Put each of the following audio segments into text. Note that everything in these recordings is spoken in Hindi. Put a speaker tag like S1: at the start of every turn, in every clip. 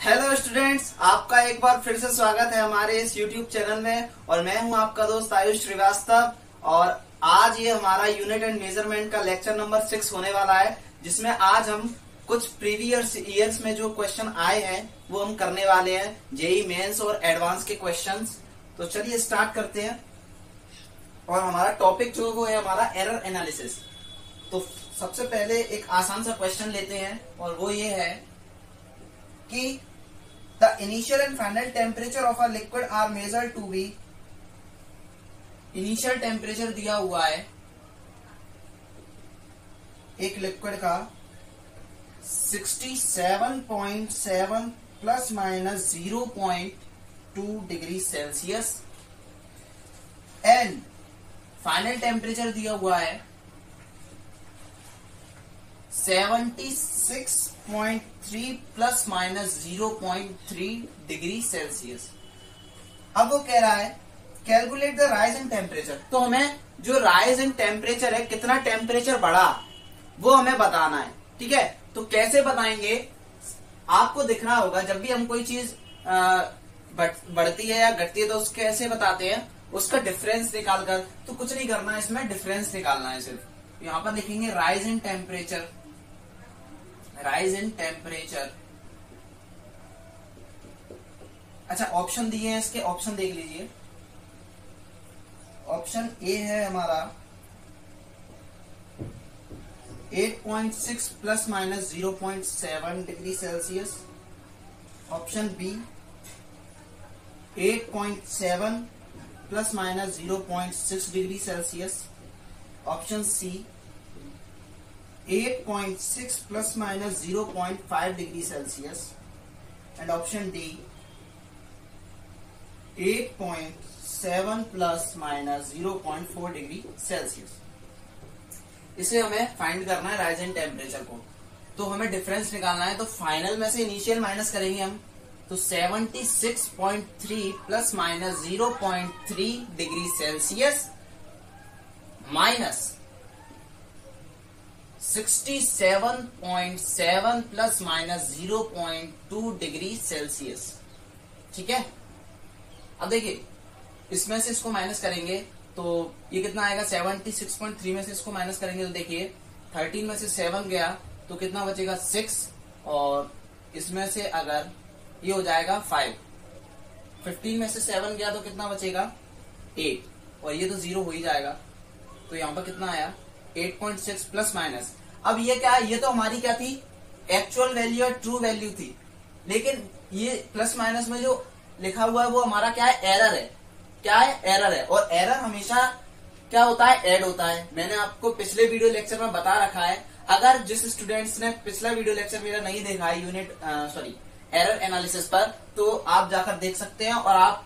S1: हेलो स्टूडेंट्स, आपका एक बार फिर से स्वागत है हमारे इस यूट्यूब चैनल में। और मैं हूं आपका दोस्त आयुष श्रीवास्तव। और आज ये हमारा यूनिट एंड मेजरमेंट का लेक्चर नंबर 6 होने वाला है, जिसमें आज हम कुछ प्रीवियस ईयर्स में जो क्वेश्चन आए हैं वो हम करने वाले हैं, जेई मेंस और एडवांस के क्वेश्चंस। तो चलिए स्टार्ट करते हैं। और हमारा टॉपिक जो वो है हमारा एरर एनालिसिस। तो सबसे पहले एक आसान सा क्वेश्चन लेते हैं और वो ये है कि the initial and final temperature of a liquid are measured to be. Initial temperature दिया हुआ है एक लिक्विड का 67.7 plus minus 0.2 degree Celsius and final temperature दिया हुआ है 76.3 प्लस माइनस 0.3 डिग्री सेल्सियस। अब वो कह रहा है calculate the rise in temperature. तो हमें जो राइज इन टेम्परेचर है, कितना टेम्परेचर बढ़ा, वो हमें बताना है। ठीक है, तो कैसे बताएंगे? आपको दिख रहा होगा जब भी हम कोई चीज बढ़ती है या घटती है तो उसके कैसे बताते हैं, उसका डिफरेंस निकालकर। तो कुछ नहीं करना है, इसमें डिफरेंस निकालना है सिर्फ। यहां पर लिखेंगे rise in temperature. Rise in temperature. अच्छा, ऑप्शन दिए हैं, इसके ऑप्शन देख लीजिए। ऑप्शन ए है हमारा 8.6 plus minus 0.7 degree Celsius. Option B 8.7 plus minus 0.6 degree Celsius. Option C 8.6 plus minus 0.5 degree Celsius. And option D 8.7 plus minus 0.4 degree Celsius. इसे हमें फाइंड करना है राइज इन टेम्परेचर को। तो हमें डिफरेंस निकालना है। तो फाइनल में से इनिशियल माइनस करेंगे हम। तो 76.3 plus minus 0.3 degree Celsius minus 67.7 plus minus 0.2 degree Celsius. ठीक है, अब देखिए इसमें से इसको माइनस करेंगे तो ये कितना आएगा? 76.3 में से इसको माइनस करेंगे तो देखिए 13 में से 7 गया तो कितना बचेगा? 6। और इसमें से अगर ये हो जाएगा 5। 15 में से 7 गया तो कितना बचेगा? 8। और ये तो 0 हो ही जाएगा। तो यहां पर कितना आया? 8.6 प्लस माइनस। अब ये क्या है? ये तो हमारी क्या थी? एक्चुअल वैल्यू और ट्रू वैल्यू थी। लेकिन ये प्लस माइनस में जो लिखा हुआ है वो हमारा क्या है? एरर है। क्या है? एरर है। और एरर हमेशा क्या होता है? ऐड होता है। मैंने आपको पिछले वीडियो लेक्चर में बता रखा है। अगर जिस स्टूडेंट्स ने पिछला वीडियो लेक्चर मेरा नहीं देखा है एरर एनालिसिस पर, तो आप जाकर देख सकते हैं और आप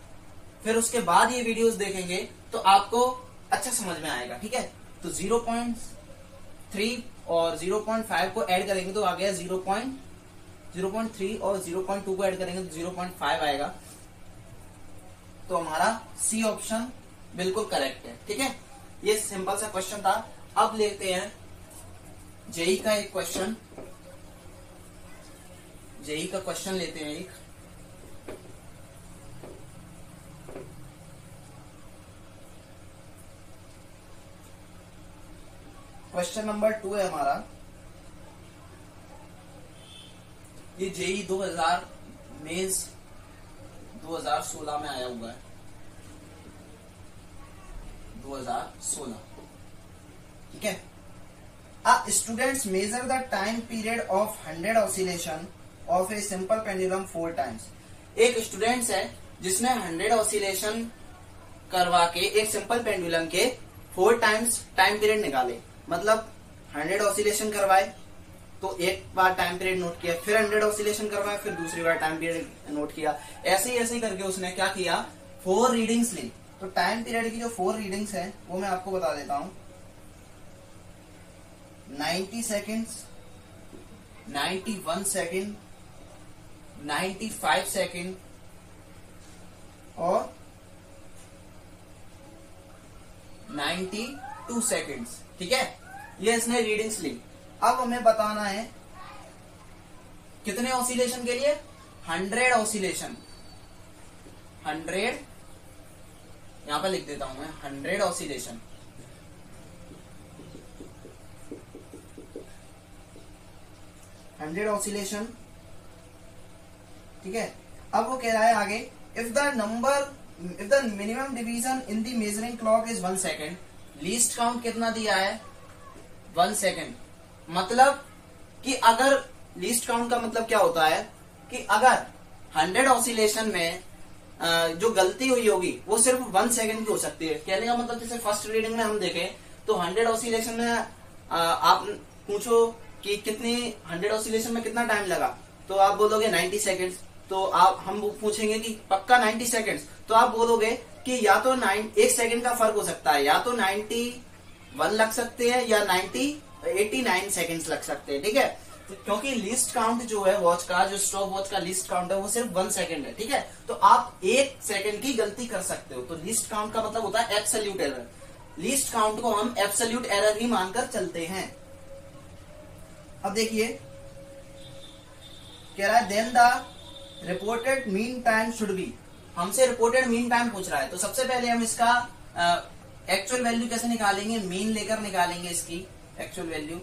S1: फिर उसके बाद ये वीडियोस देखेंगे तो आपको अच्छा समझ में आएगा। ठीक है, तो 0.3 और 0.5 को ऐड करेंगे तो आ गया 0.3 और 0.2 को ऐड करेंगे तो 0.5 आएगा। तो हमारा सी ऑप्शन बिल्कुल करेक्ट है। ठीक है, ये सिंपल सा क्वेश्चन था। अब लेते हैं जेई का एक क्वेश्चन। जेई का क्वेश्चन लेते हैं एक। क्वेश्चन नंबर 2 है हमारा। ये जेई 2000 मेंस 2016 में आया हुआ है। 2016। ठीक है। Students measure the time period of 100 oscillation of a simple pendulum 4 times. एक स्टूडेंट्स है जिसने 100 ऑसिलेशन करवा के एक सिंपल पेंडुलम के 4 टाइम्स टाइम पीरियड निकाले। मतलब 100 ऑसिलेशन करवाए तो एक बार टाइम पीरियड नोट किया, फिर 100 ऑसिलेशन करवाए, फिर दूसरी बार टाइम पीरियड नोट किया। ऐसे ही करके उसने क्या किया? 4 रीडिंग्स ली। तो टाइम पीरियड की जो 4 रीडिंग्स है वो मैं आपको बता देता हूं। 90 सेकेंड्स, 91 सेकेंड, 95 सेकेंड और 92 सेकेंड्स। ठीक है, ये इसने रीडिंग्स ली। अब हमें बताना है कितने ऑसिलेशन के लिए? 100 ऑसिलेशन, 100 यहां पर लिख देता हूं मैं, 100 ऑसिलेशन, 100 ऑसिलेशन, ठीक है। अब वो कह रहा है आगे, if the minimum division in the measuring clock is 1 second, least count कितना दिया है 1 सेकेंड। मतलब कि अगर लीस्ट काउंट का मतलब क्या होता है कि अगर 100 ऑसिलेशन में जो गलती हुई होगी वो सिर्फ 1 सेकेंड की हो सकती है। कहने का मतलब जैसे फर्स्ट रीडिंग में हम देखें तो 100 ऑसिलेशन में आप पूछो कि कितनी 100 ऑसिलेशन में कितना टाइम लगा, तो आप बोलोगे 90 सेकेंड्स। तो आप हम पूछेंगे कि पक्का 90 सेकेंड्स, तो आप बोलोगे कि या तो 1 सेकेंड का फर्क हो सकता है, या तो 91 लग सकते हैं या 89 सेकेंड्स लग सकते हैं, ठीक है। तो क्योंकि लिस्ट काउंट जो है वॉच का, जो स्टॉप वॉच का लिस्ट काउंट है वो सिर्फ 1 सेकेंड है, ठीक है। तो आप 1 सेकेंड की गलती कर सकते हो। तो लिस्ट काउंट का मतलब होता है एब्सोल्यूट एरर। लिस्ट काउंट को हम एब्सोल्यूट एरर ही मानकर चलते हैं। अब देखिए कह रहा है then the reported mean time should be, हमसे रिपोर्टेड मीन टाइम पूछ रहा है। तो सबसे पहले हम इसका एक्चुअल वैल्यू कैसे निकालेंगे, मीन लेकर निकालेंगे इसकी एक्चुअल वैल्यू।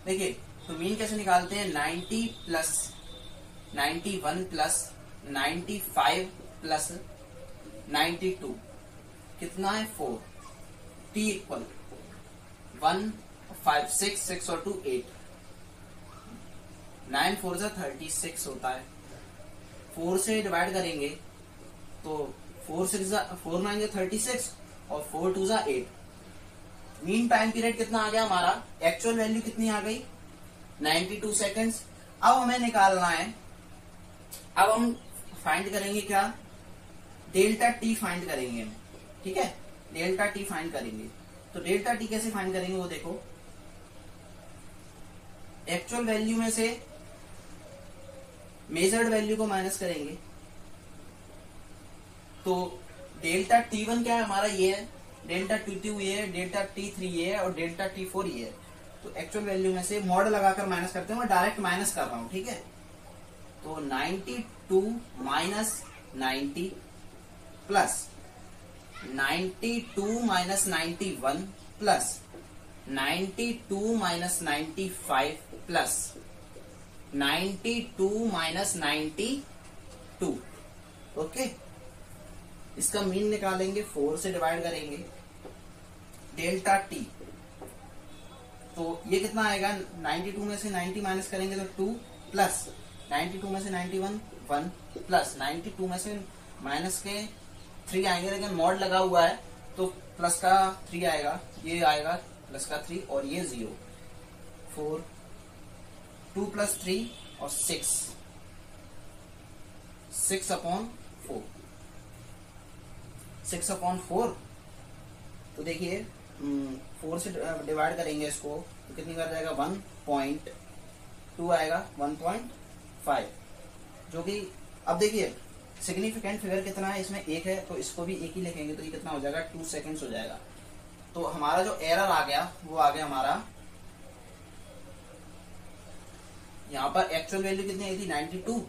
S1: देखिए तो मीन कैसे निकालते हैं, 90 प्लस 91 प्लस 95 प्लस 92 कितना है 4, टी इक्वल 1 5 6 और 2 8, 9 4 जा 36 होता है। 4 से डिवाइड करेंगे तो 4 9 जा 36 और 4 2 जा 8। मीन टाइम पीरियड कितना आ गया हमारा, एक्चुअल वैल्यू कितनी आ गई 92 सेकेंड्स। अब हमें निकालना है, अब हम फाइंड करेंगे क्या, डेल्टा टी फाइंड करेंगे हम, ठीक है। डेल्टा टी फाइंड करेंगे। तो डेल्टा टी कैसे फाइंड करेंगे वो देखो, एक्चुअल वैल्यू में से मेजर्ड वैल्यू को माइनस करेंगे। तो डेल्टा T1 क्या है हमारा, ये है, डेल्टा T2 ये है, डेल्टा T3 ये है और डेल्टा T4 ये है। तो एक्चुअल वैल्यू में से मॉड लगाकर माइनस करते हैं, मैं डायरेक्ट माइनस कर रहा हूं, ठीक है। तो 92 minus 90 plus 92 minus 91 plus 92 minus 95 plus 92 minus 92, okay. इसका मीन निकालेंगे, 4 से डिवाइड करेंगे, डेल्टा टी। तो ये कितना आएगा, 92 में से 90 माइनस करेंगे तो 2 प्लस 92 में से 91 1 प्लस 92 में से माइनस के 3 आएंगे, लेकिन मॉड लगा हुआ है तो प्लस का 3 आएगा, ये आएगा प्लस का 3 और ये 0, 4 2 प्लस 3 और 6 अपॉन 4, 6 अपॉन 4। तो देखिए 4 से डिवाइड करेंगे इसको तो कितनी कर जाएगा, 1.2 आएगा, 1.5, जो कि अब देखिए सिग्निफिकेंट फिगर कितना है इसमें, 1 है, तो इसको भी 1 ही लिखेंगे तो ये कितना हो जाएगा, 2 सेकेंड्स हो जाएगा। तो हमारा जो एरर आ गया वो आ गया हमारा, यहां पर एक्चुअल वैल्यू कितनी आई थी 92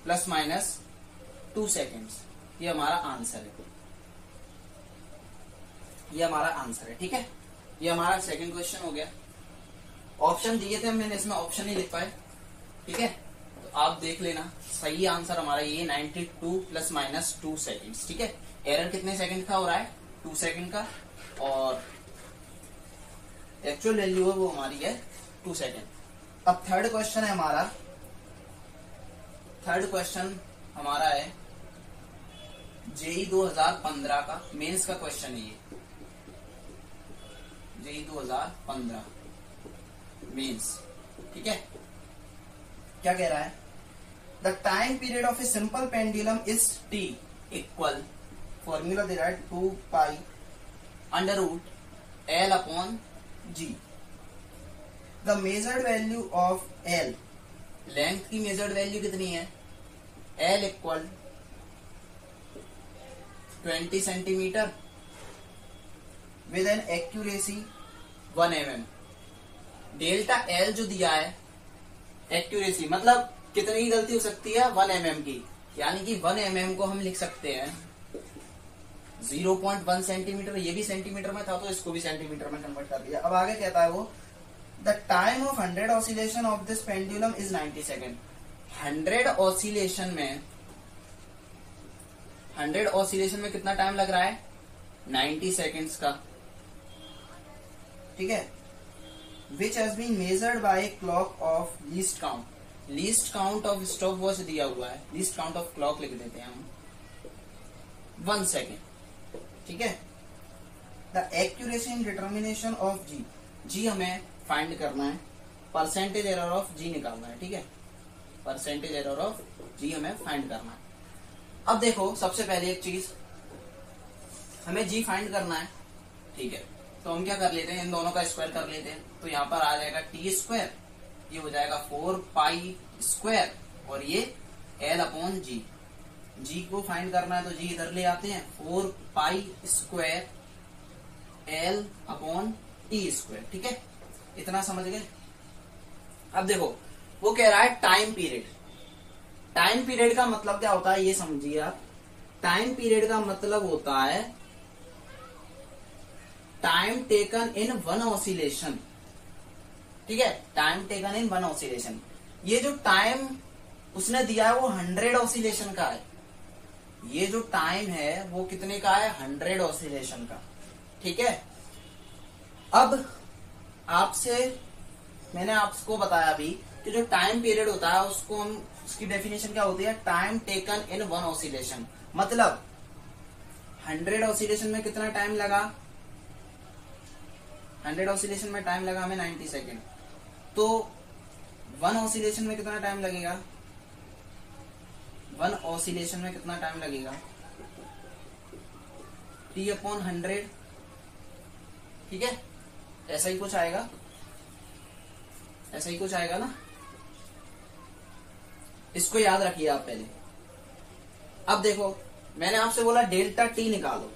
S1: प्लस माइनस 2 सेकेंड्स। ये हमारा आंसर है, ये हमारा आंसर है, ठीक है। ये हमारा सेकंड क्वेश्चन हो गया। ऑप्शन दिए थे मैंने, इसमें ऑप्शन नहीं लिख पाए, ठीक है। तो आप देख लेना, सही आंसर हमारा ये 92 प्लस माइनस 2 सेकेंड्स, ठीक है। एरर कितने सेकंड का हो रहा है, 2 सेकंड का, और एक्चुअल वैल्यू है वो हमारी है 2 सेकंड। अब थर्ड क्वेश्चन है हमारा, थर्ड क्वेश्चन हमारा है जेई 2015 का मेंस का क्वेश्चन है ये, जेई 2015 मेंस, ठीक है। क्या कह रहा है, the time period of a simple pendulum is t equal, formula दे रहा है 2 pi under root L upon G। The measured value of L, length की मेजर्ड वैल्यू कितनी है, L equal 20 centimetre with an accuracy 1 mm। Delta L जो दिया है, एक्यूरेसी मतलब कितनी की गलती हो सकती है, 1 mm की, यानी कि 1 mm को हम लिख सकते हैं 0.1 सेंटीमीटर। ये भी सेंटीमीटर में था तो इसको भी सेंटीमीटर में कन्वर्ट कर दिया। अब आगे कहता है वो, the time of 100 oscillation of this pendulum is 90 second. 100 oscillation में कितना टाइम लग रहा है, 90 सेकेंड्स का, ठीक है। Which has been measured by clock of least count. Least count of stopwatch दिया हुआ है, लीस्ट काउंट ऑफ क्लॉक लिख देते हैं हम 1 सेकेंड, ठीक है। The accuracy in determination of g, g हमें फाइंड करना है, परसेंटेज एरर ऑफ जी निकालना है, ठीक है। परसेंटेज एरर ऑफ जी हमें फाइंड करना है। अब देखो सबसे पहले एक चीज, हमें जी फाइंड करना है, ठीक है। तो हम क्या कर लेते हैं, इन दोनों का स्क्वायर कर लेते हैं। तो यहाँ पर आ जाएगा टी स्क्वायर, ये हो जाएगा 4 पाई स्क्वायर, और ये एल अपॉन जी। जी को फाइंड करना है तो जी इधर ले आते हैं, 4 pi square L upon T square, ठीक है। इतना समझ गए। अब देखो वो कह रहा है टाइम पीरियड। टाइम पीरियड का मतलब क्या होता है, ये समझिए आप। टाइम पीरियड का मतलब होता है टाइम टेकन इन 1 ऑसिलेशन, ठीक है। Time taken in 1 oscillation. ये जो टाइम उसने दिया है वो 100 ऑसिलेशन का है। ये जो टाइम है वो कितने का है, 100 ऑसिलेशन का, ठीक है। अब मैंने आपको बताया अभी कि जो टाइम पीरियड होता है उसको हम, उसकी डेफिनेशन क्या होती है, टाइम टेकन इन 1 ऑसिलेशन। मतलब 100 ऑसिलेशन में कितना टाइम लगा, 100 ऑसिलेशन में टाइम लगा हमें 90 सेकेंड। तो 1 ऑसिलेशन में कितना टाइम लगेगा, 1 ऑसिलेशन में कितना टाइम लगेगा, टी अपॉन 100, ठीक है। ऐसा ही कुछ आएगा, ऐसा ही कुछ आएगा ना, इसको याद रखिए आप पहले। अब देखो मैंने आपसे बोला डेल्टा टी निकालो,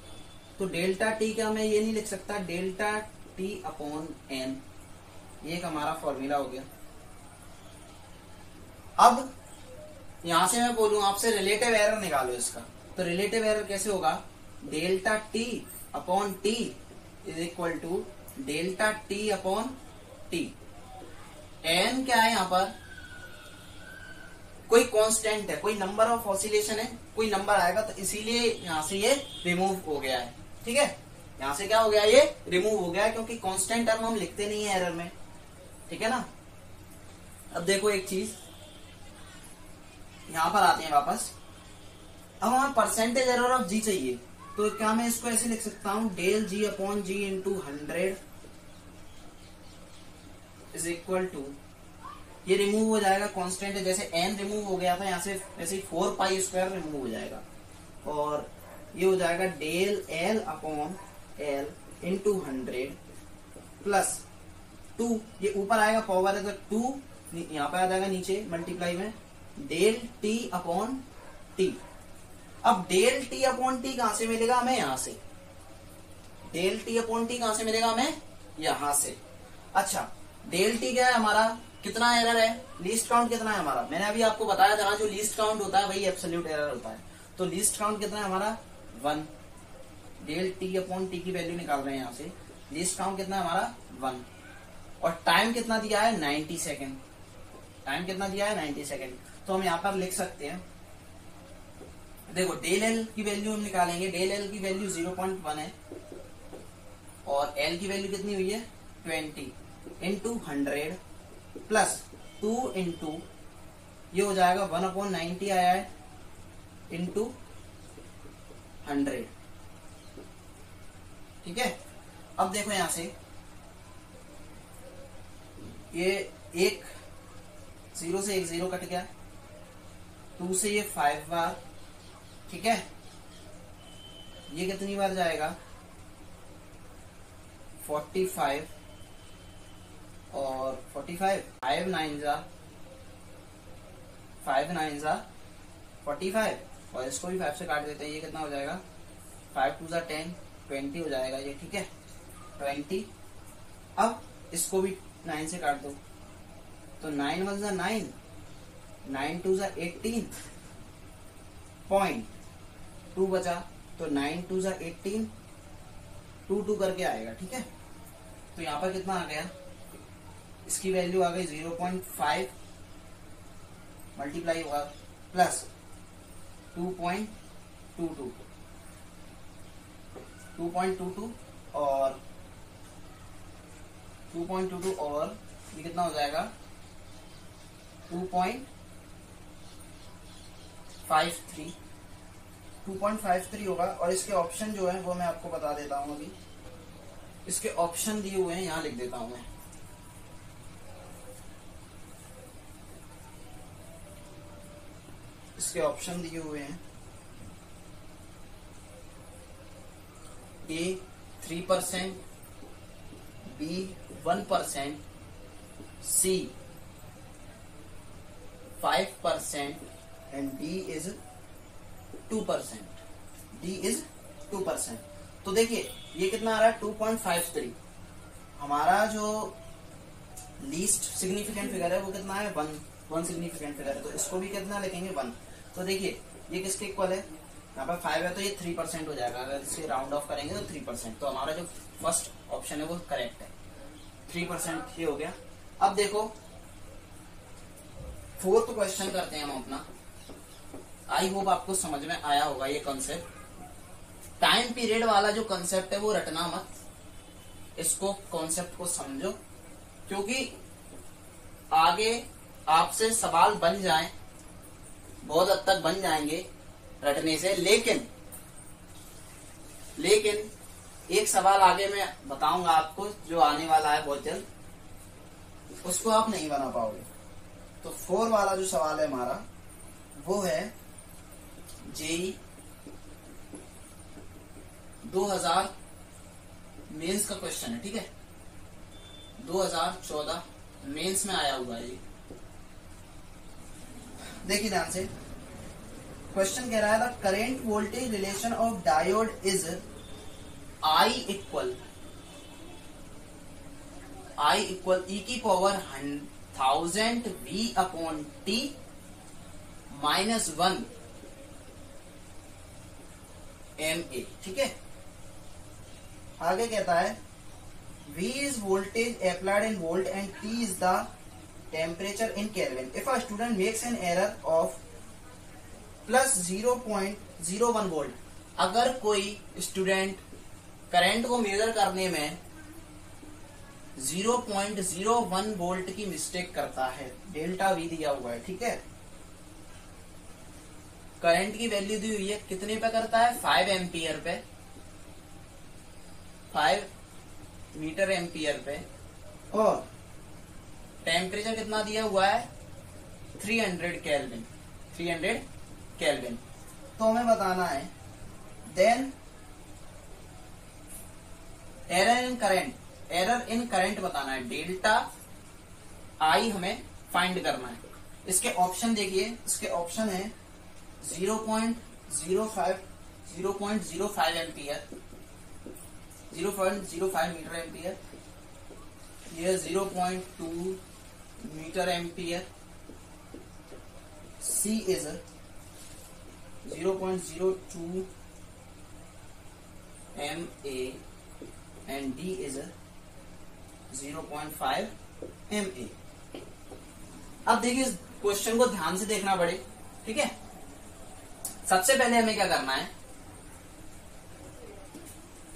S1: तो डेल्टा टी का मैं ये नहीं लिख सकता, डेल्टा टी अपॉन एन, ये एक हमारा फॉर्मूला हो गया। अब यहां से मैं बोलूं आपसे रिलेटिव एरर निकालो इसका, तो रिलेटिव एरर कैसे होगा, delta T upon T is equal to delta T upon T. N क्या है, यहां पर कोई कांस्टेंट है, कोई नंबर ऑफ ऑसिलेशन है, कोई नंबर आएगा, तो इसीलिए यहां से ये रिमूव हो गया है, ठीक है। यहां से क्या हो गया, ये रिमूव हो गया है, क्योंकि कांस्टेंट टर्म हम लिखते नहीं है एरर में, ठीक है ना। अब देखो एक चीज, यहां पर आते हैं वापस। अब हमें परसेंटेज एरर ऑफ जी चाहिए, तो क्या मैं इसको ऐसे लिख सकता हूं, del ji upon ji into 100 is equal to, ये रिमूव हो जाएगा, कांस्टेंट है, जैसे एन रिमूव हो गया था यहां से, वैसे ही 4 पाई स्क्वायर रिमूव हो जाएगा, और ये हो जाएगा del L upon L into 100 plus 2, ये ऊपर आएगा पावर है तो 2 यहां पर आ जाएगा नीचे मल्टीप्लाई में, डेल टी अपॉन टी। अब डेल टी अपॉन टी कहां से मिलेगा हमें, यहां से। डेल टी अपॉन टी कहां से मिलेगा हमें, यहां से। अच्छा डेल टी क्या है हमारा, कितना एरर है, लीस्ट काउंट कितना है हमारा, मैंने अभी आपको बताया था ना, जो लीस्ट काउंट होता है वही एब्सोल्यूट एरर होता है। तो लीस्ट काउंट कितना है हमारा, 1। डेल टी अपॉन टी की वैल्यू निकाल रहे हैं यहां से, लीस्ट काउंट कितना है हमारा 1, और टाइम कितना दिया है 90 सेकेंड। टाइम कितना दिया है 90 सेकेंड। तो हम यहाँ पर लिख सकते हैं, देखो डेल एल की वैल्यू हम निकालेंगे, डेल एल की वैल्यू 0.1 है, और एल की वैल्यू कितनी हुई है 20 इंटू 100 प्लस 2 इंटू, ये हो जाएगा 1/90 आया है इंटू 100, ठीक है। अब देखो यहां से ये एक 0 से एक 0 कट गया, 2 से ये 5 बार, ठीक है। ये कितनी बार जाएगा 45, और 45 5 9 जा 45, और इसको भी 5 से काट देते हैं, ये कितना हो जाएगा 5 2 10 20 हो जाएगा ये, ठीक है 20। अब इसको भी 9 से काट दो, तो 9 1 9, 9 2 ज़ा 18.2 बचा, तो 9 2 ज़ा 18, 2 2 करके आएगा, ठीक है। तो यहां पर कितना आ गया, इसकी वैल्यू आ गई 0.5 मल्टीप्लाई होगा प्लस 2.22 और 2.22 और ये कितना हो जाएगा 2.53 होगा। और इसके ऑप्शन जो है वो मैं आपको बता देता हूं, अभी इसके ऑप्शन दिए हुए हैं, यहां लिख देता हूं मैं। इसके ऑप्शन दिए हुए हैं, A 3%, B 1%, C 5% and D is 2%। तो देखिए ये कितना आ रहा है 2.53। हमारा जो लीस्ट सिग्निफिकेंट फिगर है वो कितना है 1 सिग्निफिकेंट फिगर है, तो इसको भी कितना लिखेंगे 1। तो देखिए ये किसके इक्वल है, यहाँ पर 5 है तो ये 3% हो जाएगा, अगर इसे राउंड ऑफ करेंगे तो 3%। तो हमारा जो फर्स्ट ऑप्शन है वो करेक्ट है, 3% ये हो गया। अब देखो फोर्थ क्वेश्चन करते हैं हम अपना। आई होप आपको समझ में आया होगा ये कॉन्सेप्ट। टाइम पीरियड वाला जो कॉन्सेप्ट है वो रटना मत, इसको कॉन्सेप्ट को समझो, क्योंकि आगे आपसे सवाल बन जाए, बहुत हद तक बन जाएंगे रटने से, लेकिन एक सवाल आगे मैं बताऊंगा आपको जो आने वाला है बहुत जल्द, उसको आप नहीं बना पाओगे। तो 4 वाला जो सवाल है हमारा वो है जेई 2000 मेंस का क्वेश्चन है, ठीक है। 2014 मेंस में आया हुआ है ये। देखिए ध्यान से, क्वेश्चन कह रहा है the current voltage relation of diode is I equal e की power 1000 V upon T -1 MA, ठीक है। आगे कहता है V is voltage applied in volt and T is the temperature in Kelvin. If a student makes an error of plus 0.01 volt, अगर कोई स्टूडेंट करंट को मेजर करने में 0.01 वोल्ट की मिस्टेक करता है, डेल्टा वी दिया हुआ है, ठीक है। करंट की वैल्यू दी हुई है, कितने पे करता है 5 एम्पियर पे, 5 मीटर एम्पियर पे, और टेम्परेचर कितना दिया हुआ है 300 केल्विन। तो हमें बताना है देन एरर इन करंट बताना है, डेल्टा आई हमें फाइंड करना है। इसके ऑप्शन देखिए, इसके ऑप्शन है 0.05 एम्पियर, 0.05 मीटर एम्पियर, ये 0.2 metre ampere, C is 0.02 MA and D is 0.5 MA। अब देखिए इस क्वेश्चन को ध्यान से देखना पड़े, ठीक है। सबसे पहले हमें क्या करना है,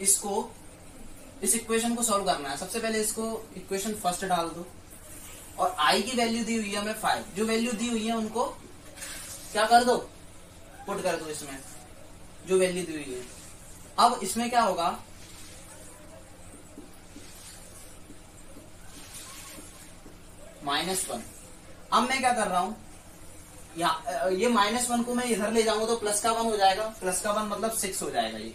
S1: इस इक्वेशन को सॉल्व करना है। सबसे पहले इसको इक्वेशन फर्स्ट डाल दो, और I की वैल्यू दी हुई है हमें 5, जो वैल्यू दी हुई है उनको क्या कर दो, पुट कर दो इसमें जो वैल्यू दी हुई है। अब इसमें क्या होगा, -1। अब मैं क्या कर रहा हूं, ये -1 को मैं इधर ले जाऊंगा तो प्लस का 1 हो जाएगा, प्लस का 1 मतलब 6 हो जाएगा, ये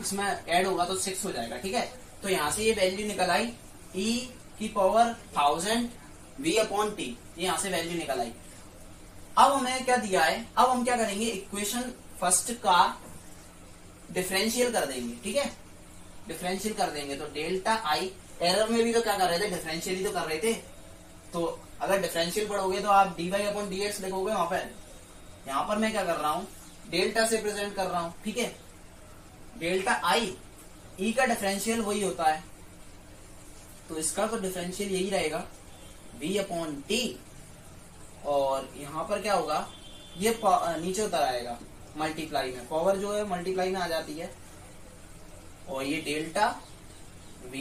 S1: इसमें ऐड होगा तो 6 हो जाएगा, ठीक है। तो यहां से ये वैल्यू निकल आई e की पावर 1000 V अपॉन T, ये यहां से वैल्यू निकल आई। अब हमें क्या दिया है, अब हम क्या करेंगे, इक्वेशन फर्स्ट का डिफरेंशियल कर देंगे, ठीक है। डिफरेंशियल कर देंगे तो डेल्टा आई, एरर में भी तो क्या कर रहे थे, डिफरेंशियल ही तो कर रहे थे। तो अगर डिफरेंशियल पढ़ोगे तो आप dy अपॉन dx लिखोगे वहां पर। यहां पर मैं क्या कर रहा हूं, डेल्टा से प्रेजेंट कर रहा हूं, ठीक है। डेल्टा आई, ई का डिफरेंशियल वही होता है, तो इसका तो डिफरेंशियल यही रहेगा v अपॉन टी, और यहां पर क्या होगा, ये नीचे उतर आएगा मल्टीप्लाई में, पावर जो है मल्टीप्लाई में आ जाती है, और ये डेल्टा v,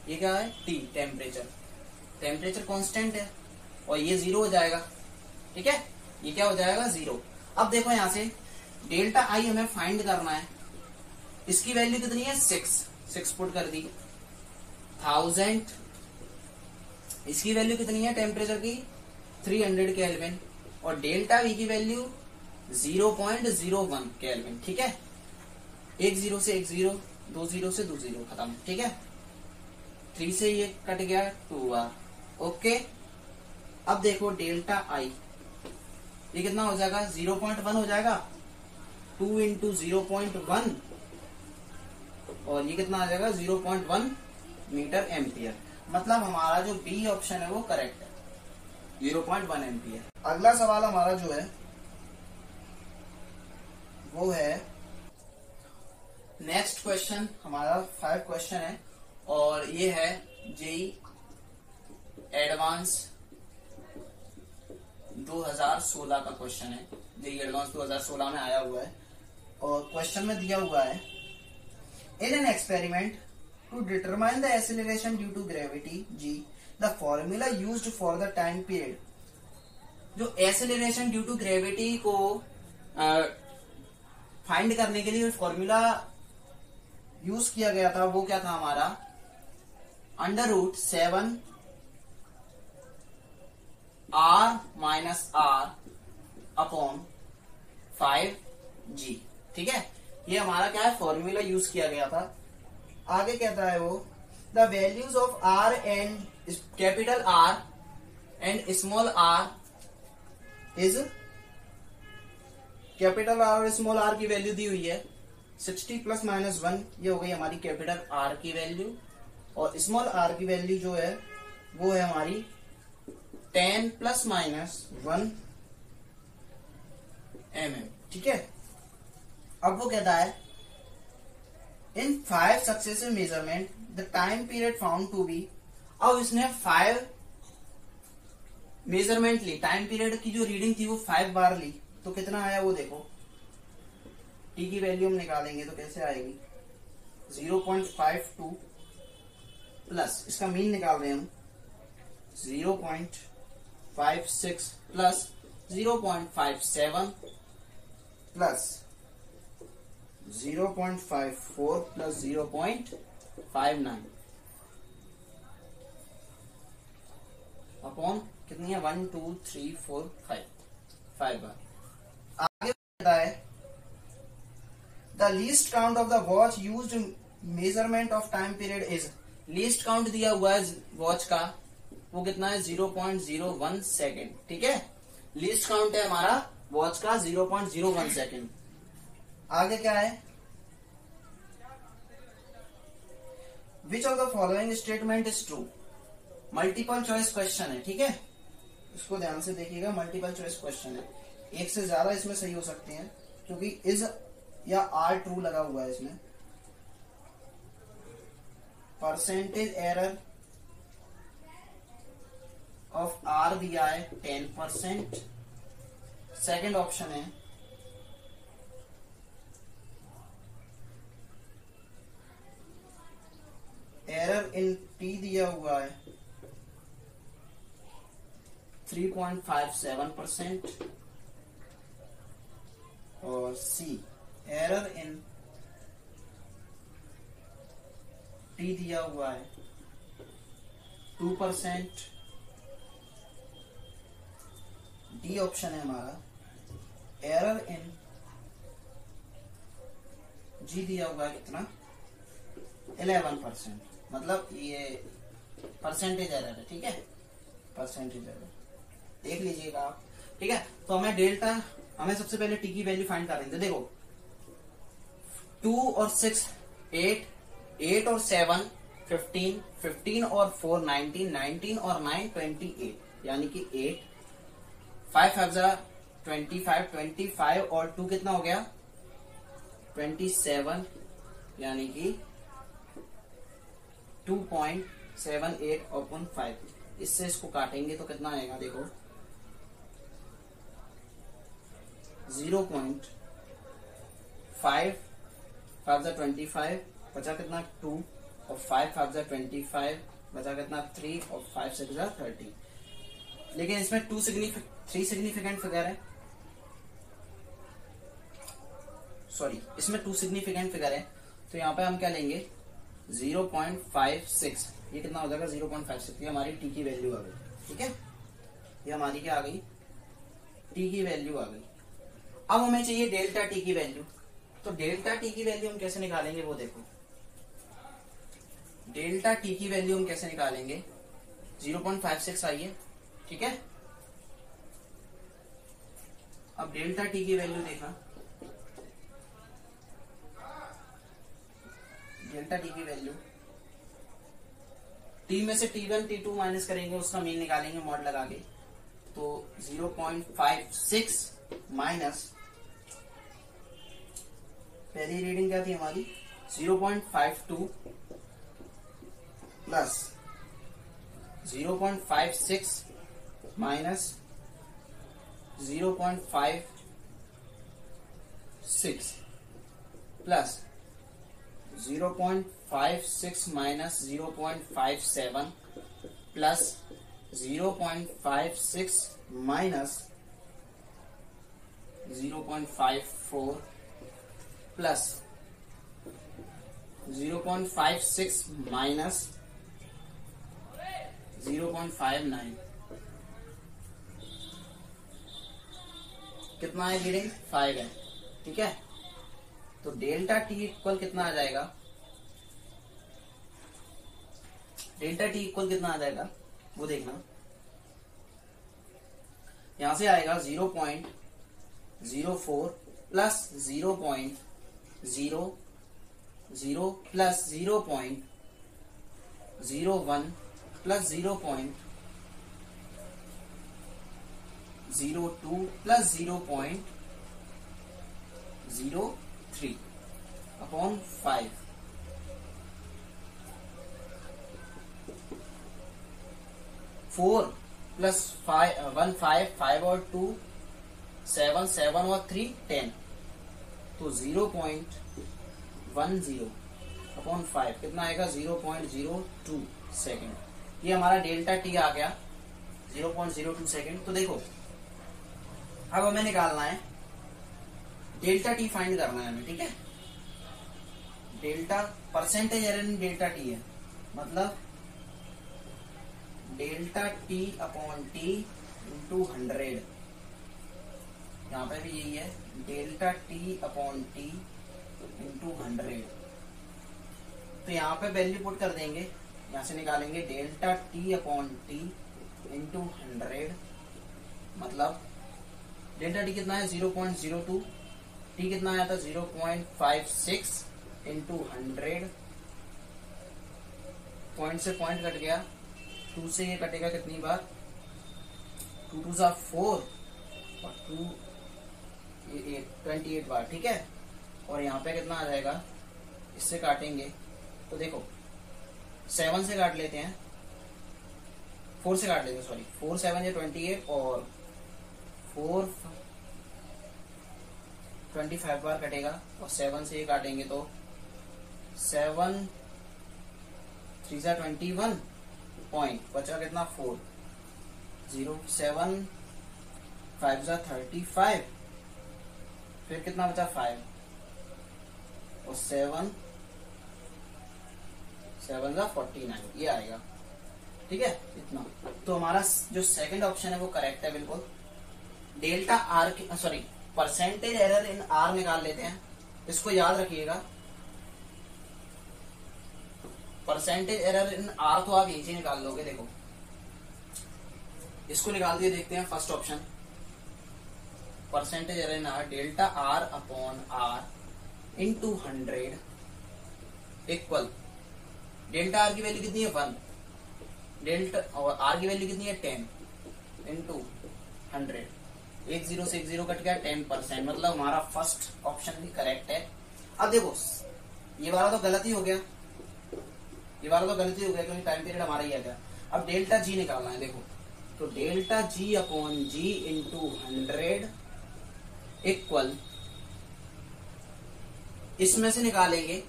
S1: ये क्या है T, टेम्परेचर, टेम्परेचर कांस्टेंट है, और ये 0 हो जाएगा, ठीक है। ये क्या हो जाएगा 0। अब देखो यहां से डेल्टा आई हमें फाइंड करना है, इसकी वैल्यू कितनी है 6 पुट कर दी, 1000, इसकी वैल्यू कितनी है टेम्परेचर की 300 केल्विन, और डेल्टा वी की वैल्यू 0.01 केल्विन, ठीक है। एक 0 से एक 0, 2 0 से 2 0 खत्म, ठीक है। 3 से ये कट गया 2 बार, ओके। अब देखो डेल्टा आई, ये कितना हो जाएगा 0.1 हो जाएगा, 2 इंटू 0.1, और ये कितना आ जाएगा 0.1 मीटर एम्पियर। मतलब हमारा जो बी ऑप्शन है वो करेक्ट है, 0.1 एम्पियर। अगला सवाल हमारा जो है वो है नेक्स्ट क्वेश्चन, हमारा 5 क्वेश्चन है, और ये है जेई एडवांस 2016 का क्वेश्चन है, जेई एडवांस 2016 में आया हुआ है, और क्वेश्चन में दिया हुआ है in an experiment to determine the acceleration due to gravity G, the formula used for the time period. जो एक्सेलरेशन ड्यू टू ग्रेविटी को फाइंड करने के लिए फॉर्मूला यूज किया गया था वो क्या था हमारा, √7 r minus r upon 5g, ठीक है। ये हमारा क्या है फॉर्मूला यूज किया गया था। आगे कहता है वो the values of r and capital R and small r is, capital R और स्मॉल r की वैल्यू दी हुई है 60 + -1, ये हो गई हमारी कैपिटल R की वैल्यू, और स्मॉल r की वैल्यू जो है वो है हमारी 10 ± 1 mm, ठीक है। अब वो कहता है in 5 successive measurement the time period found to be. अब इसने 5 मेजरमेंट ली, टाइम पीरियड की जो रीडिंग थी वो 5 बार ली, तो कितना आया वो देखो। टी की वैल्यू हम निकालेंगे तो कैसे आएगी 0.52 प्लस इसका मीन निकाल रहे हैं हम 0.56 प्लस 0.57 प्लस 0.54 प्लस 0.59 अपॉन कितनी है 1 2 3 4 5 बार। आगे कहता है the least count of the watch used measurement of time period is, least count दिया हुआ है वॉच का वो कितना है 0.01 सेकेंड, ठीक है। लीस्ट काउंट है हमारा वॉच का 0.01 सेकेंड। आगे क्या है which of the following statement is true, multiple choice question है, ठीक है। इसको ध्यान से देखिएगा, मल्टीपल चॉइस क्वेश्चन है, एक से ज्यादा इसमें सही हो सकते हैं क्योंकि इज या आर ट्रू लगा हुआ है इसमें। परसेंटेज एरर ऑफ आर दिया है 10%, सेकेंड ऑप्शन है एरर इन टी दिया हुआ है 3.57%, और सी एरर इन टी दिया हुआ है 2%, डी ऑप्शन है हमारा एरर इन जी दिया हुआ है कितना 11%, मतलब ये परसेंटेज एरर है, ठीक है, परसेंटेज एरर देख लीजिएगा आप, ठीक है। तो हमें डेल्टा, हमें सबसे पहले टी की वैल्यू फाइंड कर रहे थे, देखो 2 और 6 8, 8 और 7 15, 15 और 4 19, 19 और 9 28, यानी कि 8, 5 5 जा 25, 25 और 2 कितना हो गया 27, यानी कि 2.78 अपॉन 5। इससे इसको काटेंगे तो कितना आएगा देखो 0.5 5 जा 25 बचा कितना 2 और 5 5 जा 25 बचा कितना 3 और 5 6 जा 30। लेकिन इसमें 3 सिग्निफिकेंट फिगर है, सॉरी इसमें 2 सिग्निफिकेंट फिगर है, तो यहाँ पे हम क्या लेंगे 0.56। ये कितना हो जाएगा 0.56। ये हमारी टी की वैल्यू आ गई। ठीक है, ये हमारी क्या आ गई टी की वैल्यू आ गई। अब हमें चाहिए डेल्टा टी की वैल्यू। तो डेल्टा टी की वैल्यू हम कैसे निकालेंगे वो देखो। डेल्टा टी की वैल्यू हम कैसे निकालेंगे 0.56 आई है। ठीक है, अब डेल्टा टी की वैल्यू देखना, डेल्टा टी की वैल्यू टी में से T1 T2 माइनस करेंगे, उसका मीन निकालेंगे मॉड लगा के। तो 0.56 माइनस पहली रीडिंग क्या थी हमारी 0.52 plus 0.56 minus 0.56 plus 0.56 minus 0.57 plus 0.56 minus 0.54 plus 0.56 minus 0.59 कितना है रीडिंग 5 है। ठीक है, तो डेल्टा टी इक्वल कितना आ जाएगा, डेल्टा टी इक्वल कितना आ जाएगा वो देखना। यहां से आएगा 0.04 plus 0.00 plus 0.01 plus 0.02 plus 0.03 upon 5। 4 plus 1 5 और 2 7 7 और 3 10, तो 0.10 अपॉन 5 कितना आएगा 0.02 सेकेंड। ये हमारा डेल्टा टी आ गया 0.02 सेकेंड। तो देखो अब हमें निकालना है डेल्टा टी फाइंड करना है हमें। ठीक है, डेल्टा परसेंटेज एरर इन डेल्टा टी है, मतलब delta T upon T into 100। यहाँ पे भी यही है delta T upon T into 100। तो यहाँ पे वैल्यू पुट कर देंगे, यहाँ से निकालेंगे delta T upon T into 100, मतलब डेल्टा टी कितना है 0.02, टी कितना आया था 0.56 इंटू 100। पॉइंट से पॉइंट कट गया, 2 से ये कटेगा कितनी बार 2 2 जा 4 और 2 28 बार। ठीक है, और यहाँ पे कितना आ जाएगा, इससे काटेंगे तो देखो 7 से काट लेते हैं, 4 से काट लेते हैं, सॉरी 4 7 या 28 और 4 25 बार कटेगा और 7 से ये काटेंगे तो 7 3 जा 21 पॉइंट बचा कितना 4 0 7 5 जा 35, फिर कितना बचा 5 और 7 7 जा 49, ये आएगा। ठीक है, इतना। तो हमारा जो सेकंड ऑप्शन है वो करेक्ट है बिल्कुल। Delta R sorry percentage error in are निकाल लेते हैं, इसको याद रखिएगा। परसेंटेज एरर इन आर तो आप यही से निकाल लोगे। देखो इसको निकाल दिए, देखते हैं first option percentage error in R delta R upon R into 100 equal delta R की वैल्यू कितनी है 1, डेल्टा और आर की वैल्यू कितनी है 10, इंटू 100, 10 से 10 कट गया 10%, मतलब हमारा फर्स्ट ऑप्शन भी करेक्ट है। अब देखो ये वाला तो गलत ही हो गया, ये वाला तो गलत ही हो गया क्योंकि टाइम पीरियड हमारा ही आ गया। अब डेल्टा जी निकालना है, देखो तो डेल्टा जी अपॉन जी इंटू 100 इक्वल, इसमें से निकालेंगे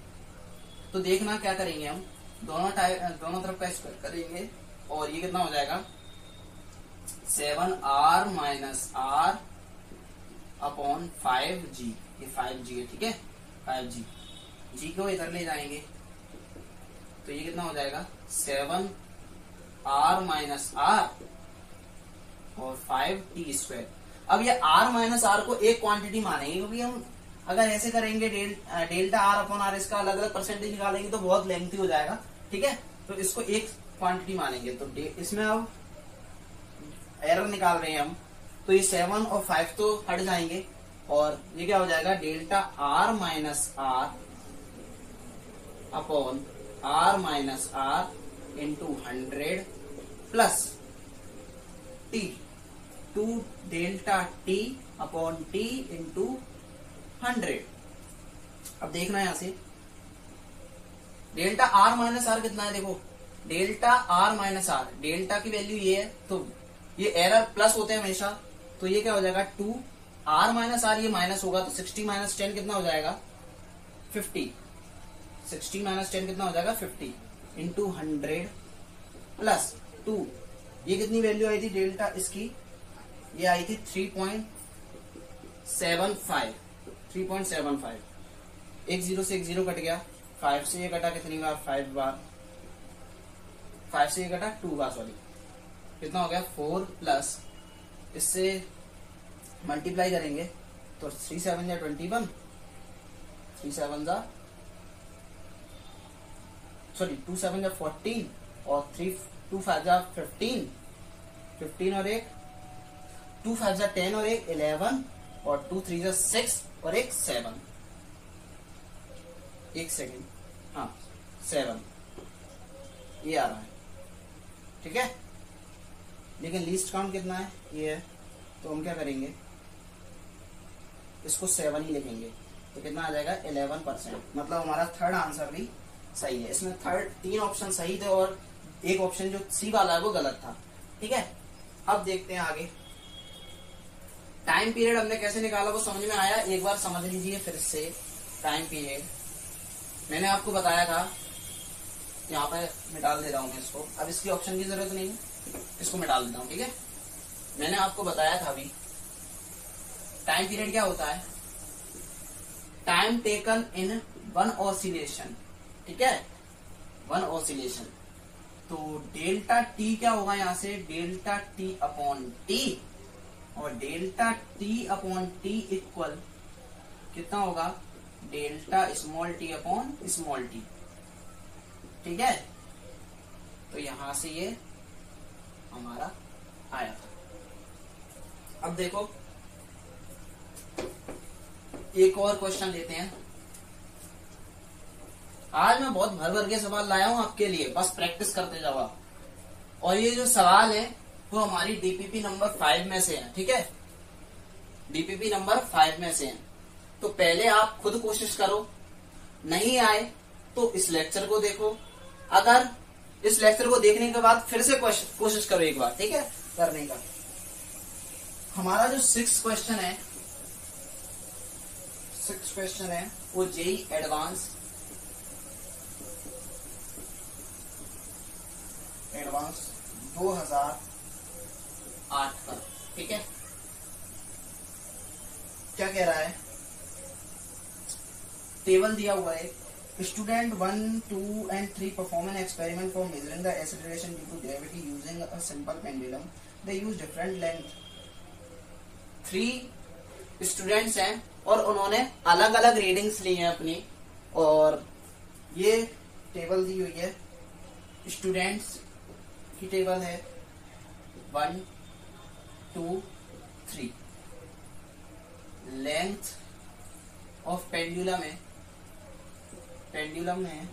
S1: तो देखना क्या करेंगे हम, दोनों तरफ का स्क्वायर करेंगे और ये कितना हो जाएगा 7r minus R upon 5g, ये 5g है, ठीक है 5g, g को इधर ले जाएंगे तो ये कितना हो जाएगा 7r माइनस आर और 5t स्क्वायर। अब ये r माइनस आर को एक क्वांटिटी मानेंगे क्योंकि हम अगर ऐसे करेंगे डेल्टा आर अपॉन आर इसका अलग अलग परसेंटेज निकालेंगे तो बहुत लेंथी हो जाएगा, ठीक है, तो इसको एक क्वांटिटी मानेंगे। तो इसमें अब एरर निकाल रहे हैं हम, तो ये 7 और 5 तो हट जाएंगे और ये क्या हो जाएगा delta R minus R upon R minus R into 100 plus T, 2 delta T upon T into 100। अब देखना है यहां से डेल्टा आर माइनस आर कितना है, देखो delta R minus R, delta की वैल्यू ये है तो ये एरर प्लस होते हैं हमेशा, तो ये क्या हो जाएगा 2 आर माइनस आर, ये माइनस होगा तो 60 माइनस 10 कितना हो जाएगा 50, 60 माइनस 10 कितना हो जाएगा 50 इंटू 100 प्लस 2, ये कितनी वैल्यू आई थी डेल्टा इसकी, ये आई थी 3.75, 3.75, 10 से 10 कट गया, 5 से ये कटा कितनी बार 5 बार, 5 से ये कटा 2 बार, सॉरी कितना हो गया 4 प्लस इससे मल्टीप्लाई करेंगे तो 3 7 या 21, 3 7 जा सॉरी 2 7 या 14 और 2 5 जा 15, 15 और एक 2 5 जा 10 और एक 11 और 2 3 जा 6 और एक 7, एक सेकेंड, हाँ 7 ये आ रहा है, ठीक है, लेकिन लीस्ट काउंट कितना है ये है, तो हम क्या करेंगे इसको 7 ही लिखेंगे तो कितना आ जाएगा 11%, मतलब हमारा थर्ड आंसर भी सही है। इसमें थर्ड 3 ऑप्शन सही थे और एक ऑप्शन जो सी वाला है वो गलत था, ठीक है। अब देखते हैं आगे, टाइम पीरियड हमने कैसे निकाला वो समझ में आया, एक बार समझ लीजिए फिर से। टाइम पीरियड मैंने आपको बताया था, यहाँ पे मैं डाल दे रहा हूँ मैं इसको, अब इसकी ऑप्शन की जरूरत नहीं है, इसको मैं डाल देता हूँ, ठीक है। मैंने आपको बताया था अभी टाइम पीरियड क्या होता है, time taken in one oscillation, ठीक है, वन ऑसिलेशन। तो डेल्टा टी क्या होगा यहाँ से डेल्टा टी अपॉन टी, और delta T upon T equal कितना होगा delta small T upon small T, ठीक है। तो यहां से ये हमारा आया था। अब देखो एक और क्वेश्चन लेते हैं। आज मैं बहुत भर भर के सवाल लाया हूं आपके लिए, बस प्रैक्टिस करते जाओ आप। और ये जो सवाल है वो हमारी डीपीपी नंबर 5 में से है, ठीक है, डीपीपी नंबर 5 में से है। तो पहले आप खुद कोशिश करो, नहीं आए तो इस लेक्चर को देखो, अगर इस लेक्चर को देखने के बाद फिर से कोशिश करो एक बार, ठीक है, करने का। हमारा जो 6 क्वेश्चन है वो जेई एडवांस 2008 का, ठीक है। क्या कह रहा है, टेबल दिया हुआ है, student 1, 2 and 3 perform an experiment for measuring the acceleration due to gravity using a simple pendulum. They use different length. 3 students हैं और उन्होंने अलग अलग रीडिंग्स ली हैं अपनी, और ये टेबल दी हुई है, स्टूडेंट्स की टेबल है 1, 2, 3। लेंथ ऑफ पेंडुलम है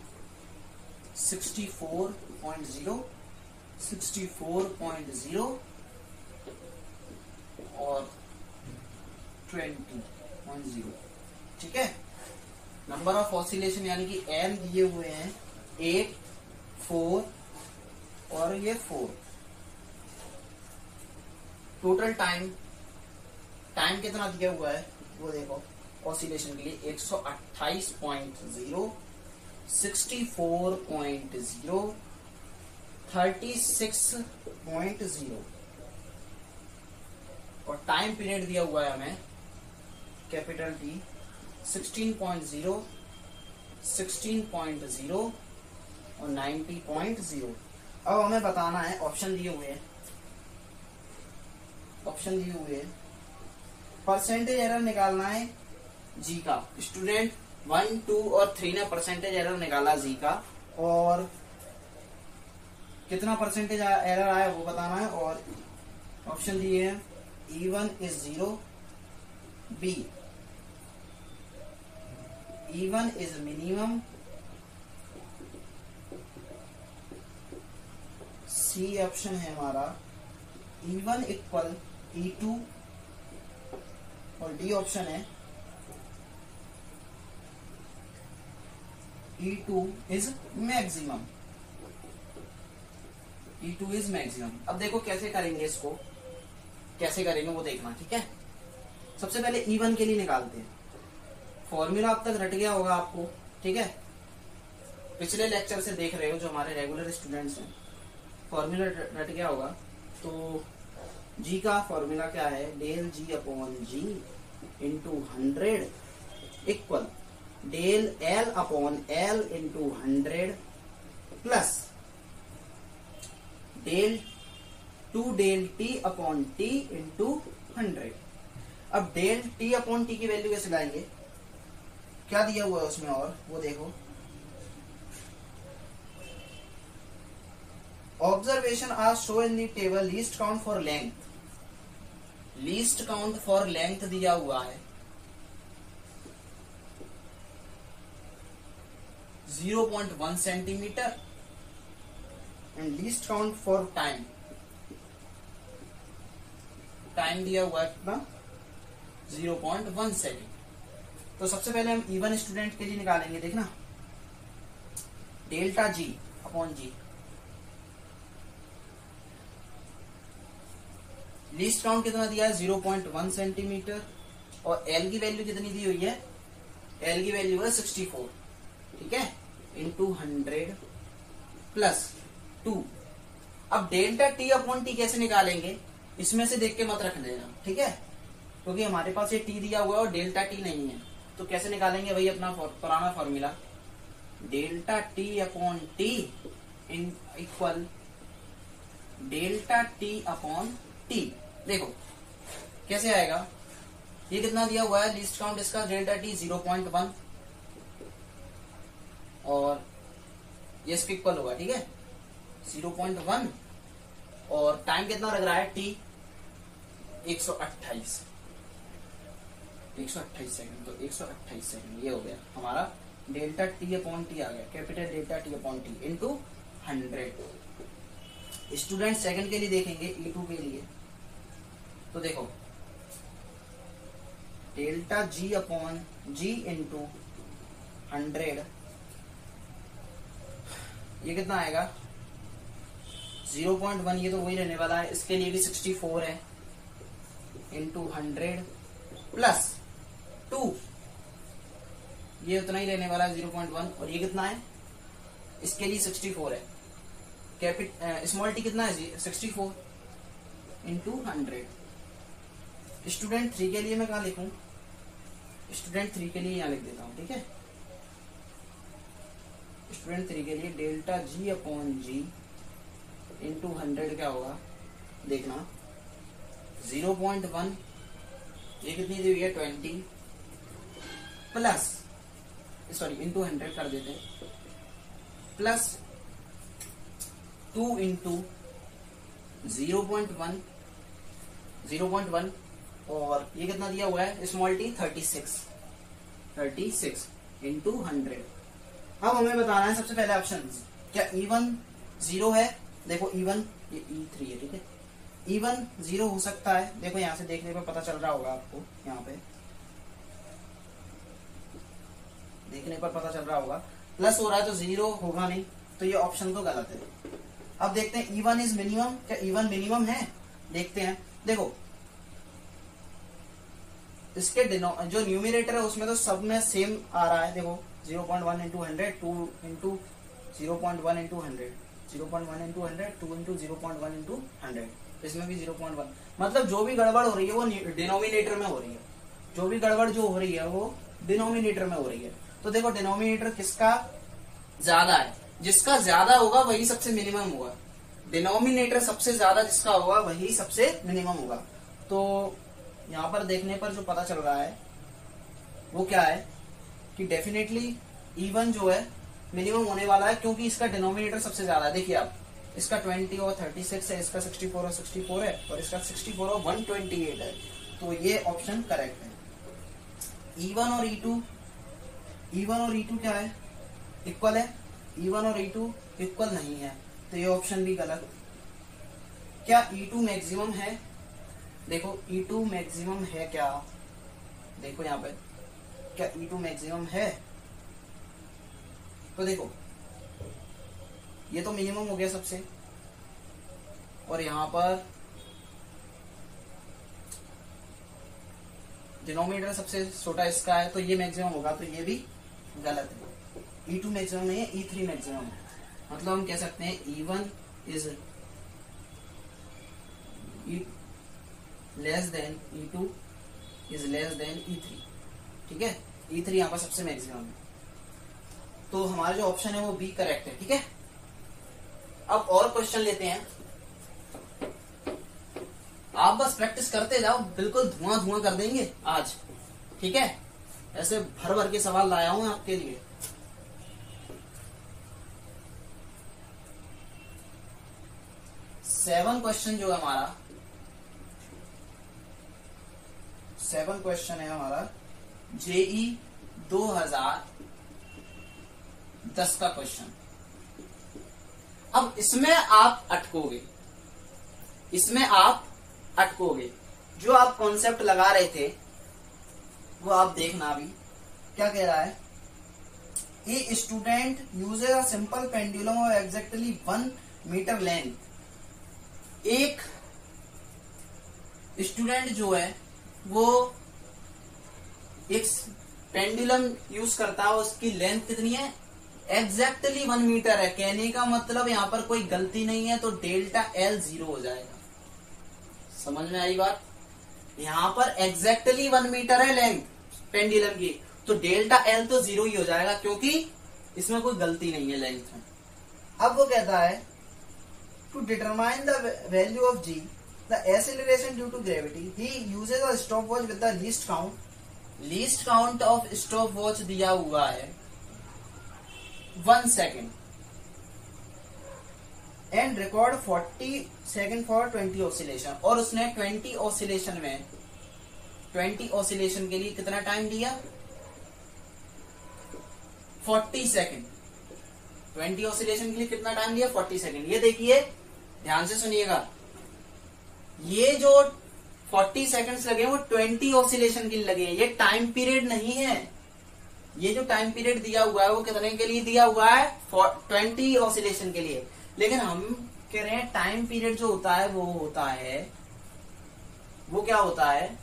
S1: 64.0, 64.0, और 20.0। ठीक है। नंबर ऑफ ऑसिलेशन यानी कि एन दिए हुए हैं 8, 4 और ये 4। टोटल टाइम कितना दिया हुआ है वो देखो ऑसिलेशन के लिए 128.0, 64.0, 36.0 और टाइम पीरियड दिया हुआ है हमें कैपिटल टी 16.0, 16.0 और 90.0। अब हमें बताना है, ऑप्शन दिए हुए हैं, परसेंटेज एरर निकालना है जी का। स्टूडेंट 1, 2 और 3 ने परसेंटेज एरर निकाला जी का, और कितना परसेंटेज एरर आया वो बताना है। और ऑप्शन दिए हैं E1 is 0, B E1 is minimum, C option है हमारा E1 इक्वल E2 और डी ऑप्शन है E2 is maximum। E2 is maximum। अब देखो कैसे करेंगे इसको, कैसे करेंगे वो देखना। ठीक है, सबसे पहले E1 के लिए निकालते हैं। फॉर्मूला अब तक रट गया होगा आपको। ठीक है, पिछले लेक्चर से देख रहे हो जो हमारे रेगुलर स्टूडेंट्स हैं, फॉर्मूला रट गया होगा। तो जी का फॉर्मूला क्या है, डेल जी अपॉन जी into 100 equal del L upon L into 100 plus del t upon T into 100। अब डेल टी अपॉन टी की वैल्यू कैसे लाएंगे, क्या दिया हुआ है उसमें और वो देखो। Observation are show in the table least count for length. Least count for length दिया हुआ है 0.1 centimetre and least count for time दिया हुआ है कितना 0.1 सेकेंड। तो सबसे पहले हम E1 स्टूडेंट के लिए निकालेंगे। देखना डेल्टा जी अपॉन जी, लीस्ट काउंट कितना दिया है 0.1 सेंटीमीटर और एल की वैल्यू कितनी दी हुई है, एल की वैल्यू है 64। ठीक है, इंटू 100 प्लस 2। अब डेल्टा टी अपॉन टी कैसे निकालेंगे, इसमें से देख के मत रख देना। ठीक है, क्योंकि हमारे पास ये टी दिया हुआ है और डेल्टा टी नहीं है। तो कैसे निकालेंगे भाई, अपना पुराना formula delta T upon T equal delta T upon T. देखो कैसे आएगा, ये कितना दिया हुआ है लीस्ट काउंट इसका डेल्टा टी 0.1 और ये इसके इक्वल होगा। ठीक है, 0.1 और टाइम कितना लग रहा है टी 128 सेकंड। तो 128 सेकंड ये हो गया हमारा डेल्टा टी अपॉन टी आ गया, capital delta T upon T into 100। Student second के लिए देखेंगे E2 के लिए। तो देखो डेल्टा जी अपॉन जी इंटू 100 ये कितना आएगा 0.1, ये तो वही रहने वाला है। इसके लिए भी 64 है इंटू 100 प्लस 2, ये उतना ही रहने वाला है 0.1 और ये कितना है, इसके लिए 64 है। स्मॉल टी कितना है 64 इंटू 100। स्टूडेंट 3 के लिए मैं कहा लिखूं, स्टूडेंट 3 के लिए यहां लिख देता हूं। ठीक है, स्टूडेंट 3 के लिए डेल्टा जी अपॉन जी इंटू 100 क्या होगा देखना 0.1, ये कितनी दी हुई है 20 प्लस सॉरी इंटू 100 कर देते प्लस 2 इंटू 0.1 और ये कितना दिया हुआ है स्मॉल टी 36 इंटू 100। अब हमें बताना है सबसे पहले ऑप्शन क्या E1 0 है। देखो E1 ये E3 है। ठीक है, इवन 0 हो सकता है, देखो यहाँ से देखने पर पता चल रहा होगा आपको, यहाँ पे देखने पर पता चल रहा होगा प्लस हो रहा है तो 0 होगा नहीं, तो ये ऑप्शन तो गलत है। अब देखते हैं इवन इज मिनिमम, क्या इवन मिनिमम है? देखते हैं, देखो इसके जो न्यूमिनेटर है उसमें तो सब में सेम आ रहा है, देखो 0.1 into 100, 2 into 0.1 into 100, 0.1 into 100, 2 into 0.1 into 100, इसमें भी 0.1, मतलब जो भी गड़बड़ हो रही है वो डिनोमिनेटर में हो रही है, जो भी गड़बड़ जो हो रही है वो डिनोमिनेटर में हो रही है। तो देखो डिनोमिनेटर किसका ज्यादा है, जिसका ज्यादा होगा वही सबसे मिनिमम होगा, डिनोमिनेटर सबसे ज्यादा जिसका होगा वही सबसे मिनिमम होगा। तो यहाँ पर देखने पर जो पता चल रहा है वो क्या है कि डेफिनेटली इवन जो है मिनिमम होने वाला है, क्योंकि इसका डिनोमिनेटर सबसे ज्यादा है। देखिए आप, इसका 20 और 36 है, इसका 64 और 64 है, और इसका 64 और 128 है, तो ये ऑप्शन करेक्ट है। E1 और E2, E1 और E2 क्या है? इक्वल है। E1 और E2 इक्वल नहीं है, तो ये ऑप्शन भी गलत। क्या E2 मैक्सिमम है? देखो E2 मैक्सिमम है क्या, देखो यहाँ पे, क्या E2 मैक्सिमम है? तो देखो ये तो मिनिमम हो गया सबसे, और यहां पर डिनोमिनेटर सबसे छोटा इसका है, तो ये मैक्सिमम होगा, तो ये भी गलत है। E2 मैक्सिमम नहीं है, E3 मैक्सिमम है। मतलब हम कह सकते हैं E1 is less than E2 is less than E3, ठीक है। E3 यहाँ पर सबसे मैक्सिमम है, तो हमारा जो ऑप्शन है वो बी करेक्ट है, ठीक है। अब और क्वेश्चन लेते हैं, आप बस प्रैक्टिस करते जाओ, बिल्कुल धुआं धुआं कर देंगे आज, ठीक है। ऐसे भर भर के सवाल लाया हूं आपके लिए। सेवन क्वेश्चन जो है हमारा, 7 क्वेश्चन है हमारा जेई 2010 का क्वेश्चन। अब इसमें आप अटकोगे, इसमें आप अटकोगे, जो आप कॉन्सेप्ट लगा रहे थे वो आप देखना। अभी क्या कह रहा है, a student usage a simple pendulum और एग्जैक्टली 1 मीटर लेंथ। एक स्टूडेंट जो है वो एक पेंडुलम यूज करता है, उसकी लेंथ कितनी है? एग्जैक्टली 1 मीटर है। कहने का मतलब यहाँ पर कोई गलती नहीं है, तो डेल्टा एल 0 हो जाएगा। समझ में आई बात? यहाँ पर एग्जैक्टली 1 मीटर है लेंथ पेंडुलम की, तो डेल्टा एल तो 0 ही हो जाएगा, क्योंकि इसमें कोई गलती नहीं है लेंथ में। अब वो कहता है to determine the value of G the acceleration due to gravity he uses a stopwatch with the least count. Least count of stopwatch दिया हुआ है 1 second and record 40 second for 20 oscillation. और उसने 20 ऑसिलेशन में 20 ऑसिलेशन के लिए कितना टाइम दिया? 40 सेकेंड। 20 ऑसिलेशन के लिए कितना टाइम दिया? 40 सेकेंड। ये देखिए, ध्यान से सुनिएगा, ये जो 40 सेकंड्स लगे वो 20 ऑसिलेशन के लिए लगे, ये टाइम पीरियड नहीं है। ये जो टाइम पीरियड दिया हुआ है वो कितने के लिए दिया हुआ है? 20 ऑसिलेशन के लिए। लेकिन हम कह रहे हैं टाइम पीरियड जो होता है वो क्या होता है?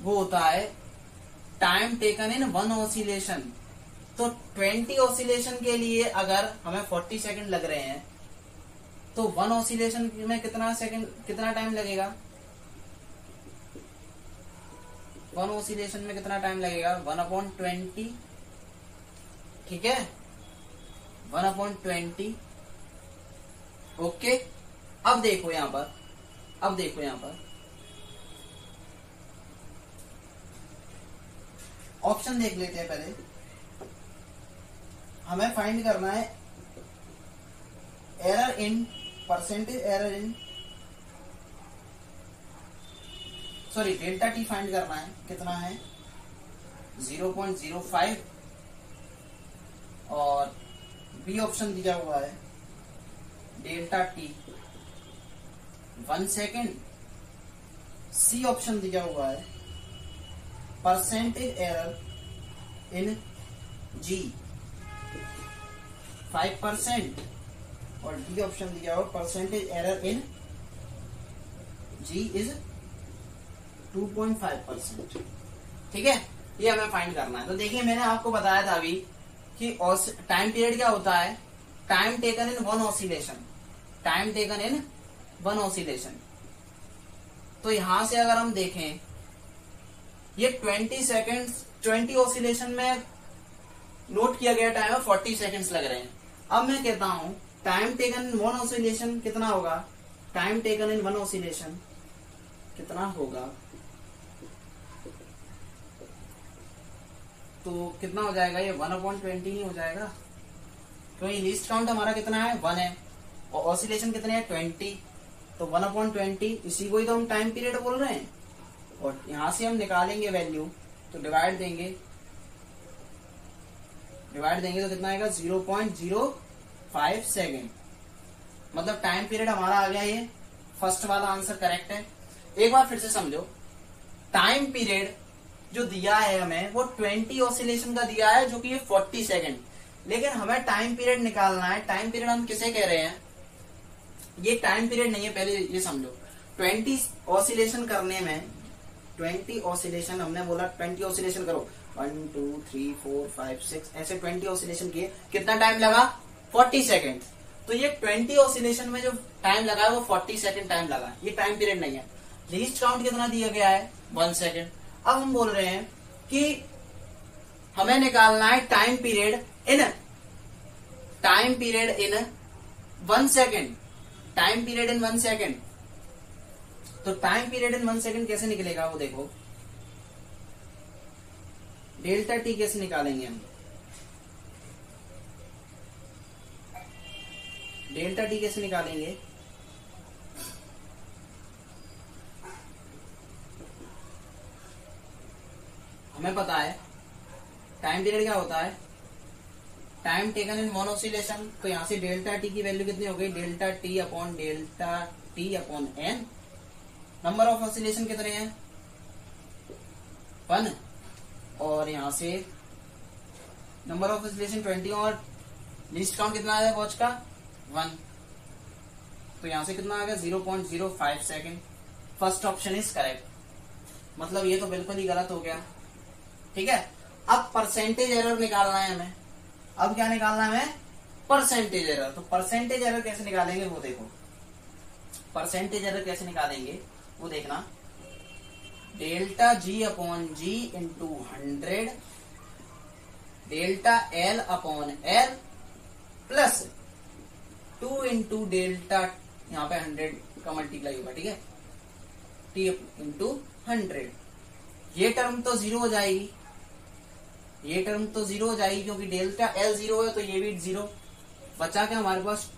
S1: वो होता है टाइम टेकन इन 1 ऑसिलेशन। तो 20 ऑसिलेशन के लिए अगर हमें 40 सेकंड लग रहे हैं, तो 1 ऑसिलेशन में कितना टाइम लगेगा? 1 ऑसिलेशन में कितना टाइम लगेगा? 1/20, ठीक है, 1/20। ओके। अब देखो यहां पर, ऑप्शन देख लेते हैं। पहले हमें फाइंड करना है error in percentage, error in sorry delta T find करना है, कितना है? 0.05। और बी ऑप्शन दिया हुआ है delta T 1 second. C option दिया हुआ है परसेंटेज एरर इन जी 5%, और डी ऑप्शन दिया हुआ percentage error in G is 2.5%। ठीक है, ये हमें फाइंड करना है। तो देखिए मैंने आपको बताया था अभी कि टाइम पीरियड क्या होता है, time taken in one oscillation, time taken in one oscillation. तो यहां से अगर हम देखें ये 20 सेकेंड्स 20 ऑसिलेशन में नोट किया गया टाइम है 40 सेकेंड्स लग रहे हैं। अब मैं कहता हूं time taken in one oscillation कितना होगा, time taken in one oscillation कितना होगा, तो कितना हो जाएगा ये 1/20 ही हो जाएगा, क्योंकि लीस्ट काउंट हमारा कितना है 1 है और ऑसिलेशन कितने हैं 20, तो 1/20 इसी को ही तो हम टाइम पीरियड बोल रहे हैं। और यहां से हम निकालेंगे वैल्यू, तो डिवाइड देंगे तो कितना आएगा 0.05 सेकेंड, मतलब टाइम पीरियड हमारा आ गया। ये फर्स्ट वाला आंसर करेक्ट है। एक बार फिर से समझो, टाइम पीरियड जो दिया है हमें वो 20 ऑसिलेशन का दिया है जो कि ये 40 सेकेंड, लेकिन हमें टाइम पीरियड निकालना है। टाइम पीरियड हम किसे कह रहे हैं, ये टाइम पीरियड नहीं है, पहले ये समझो। 20 ऑसिलेशन करने में 20 ऑसिलेशन हमने बोला 20 ऑसिलेशन करो, 1 2 3 4 5 6 ऐसे 20 ऑसिलेशन किए, कितना टाइम लगा 40 सेकेंड। तो ये 20 ऑसिलेशन में जो टाइम लगा है वो 40 सेकेंड टाइम लगा, ये टाइम पीरियड नहीं है। लीस्ट काउंट कितना दिया गया है 1 सेकेंड। अब हम बोल रहे हैं कि हमें निकालना है time period in 1 second, time period in 1 second. तो टाइम पीरियड इन 1 सेकेंड कैसे निकलेगा वो देखो, डेल्टा टी कैसे निकालेंगे हम, डेल्टा टी कैसे निकालेंगे, हमें पता है टाइम पीरियड क्या होता है, time taken in one oscillation. तो यहां से डेल्टा टी की वैल्यू कितनी हो गई, delta T upon N. Number of oscillation कितने हैं 1, और यहां से नंबर ऑफ ऑसिलेशन 20 और लीस्ट काउंट कितना आया वॉच का 1, तो यहां से कितना आ गया 0.05 second. First option is correct, मतलब ये तो बिल्कुल ही गलत हो गया। ठीक है, अब परसेंटेज एरर निकालना है हमें। अब क्या निकालना है हमें, परसेंटेज एरर। तो परसेंटेज एरर कैसे निकालेंगे वो देखो, परसेंटेज एरर कैसे निकालेंगे वो देखना, डेल्टा जी अपॉन जी into 100 delta L upon L plus 2 into delta, यहाँ पे 100 का मल्टीप्लाई होगा, ठीक है, टी इंटू 100। ये टर्म तो जीरो हो जाएगी, ये टर्म तो जीरो हो जाएगी क्योंकि डेल्टा एल जीरो है, तो ये भी जीरो बचा के हमारे पास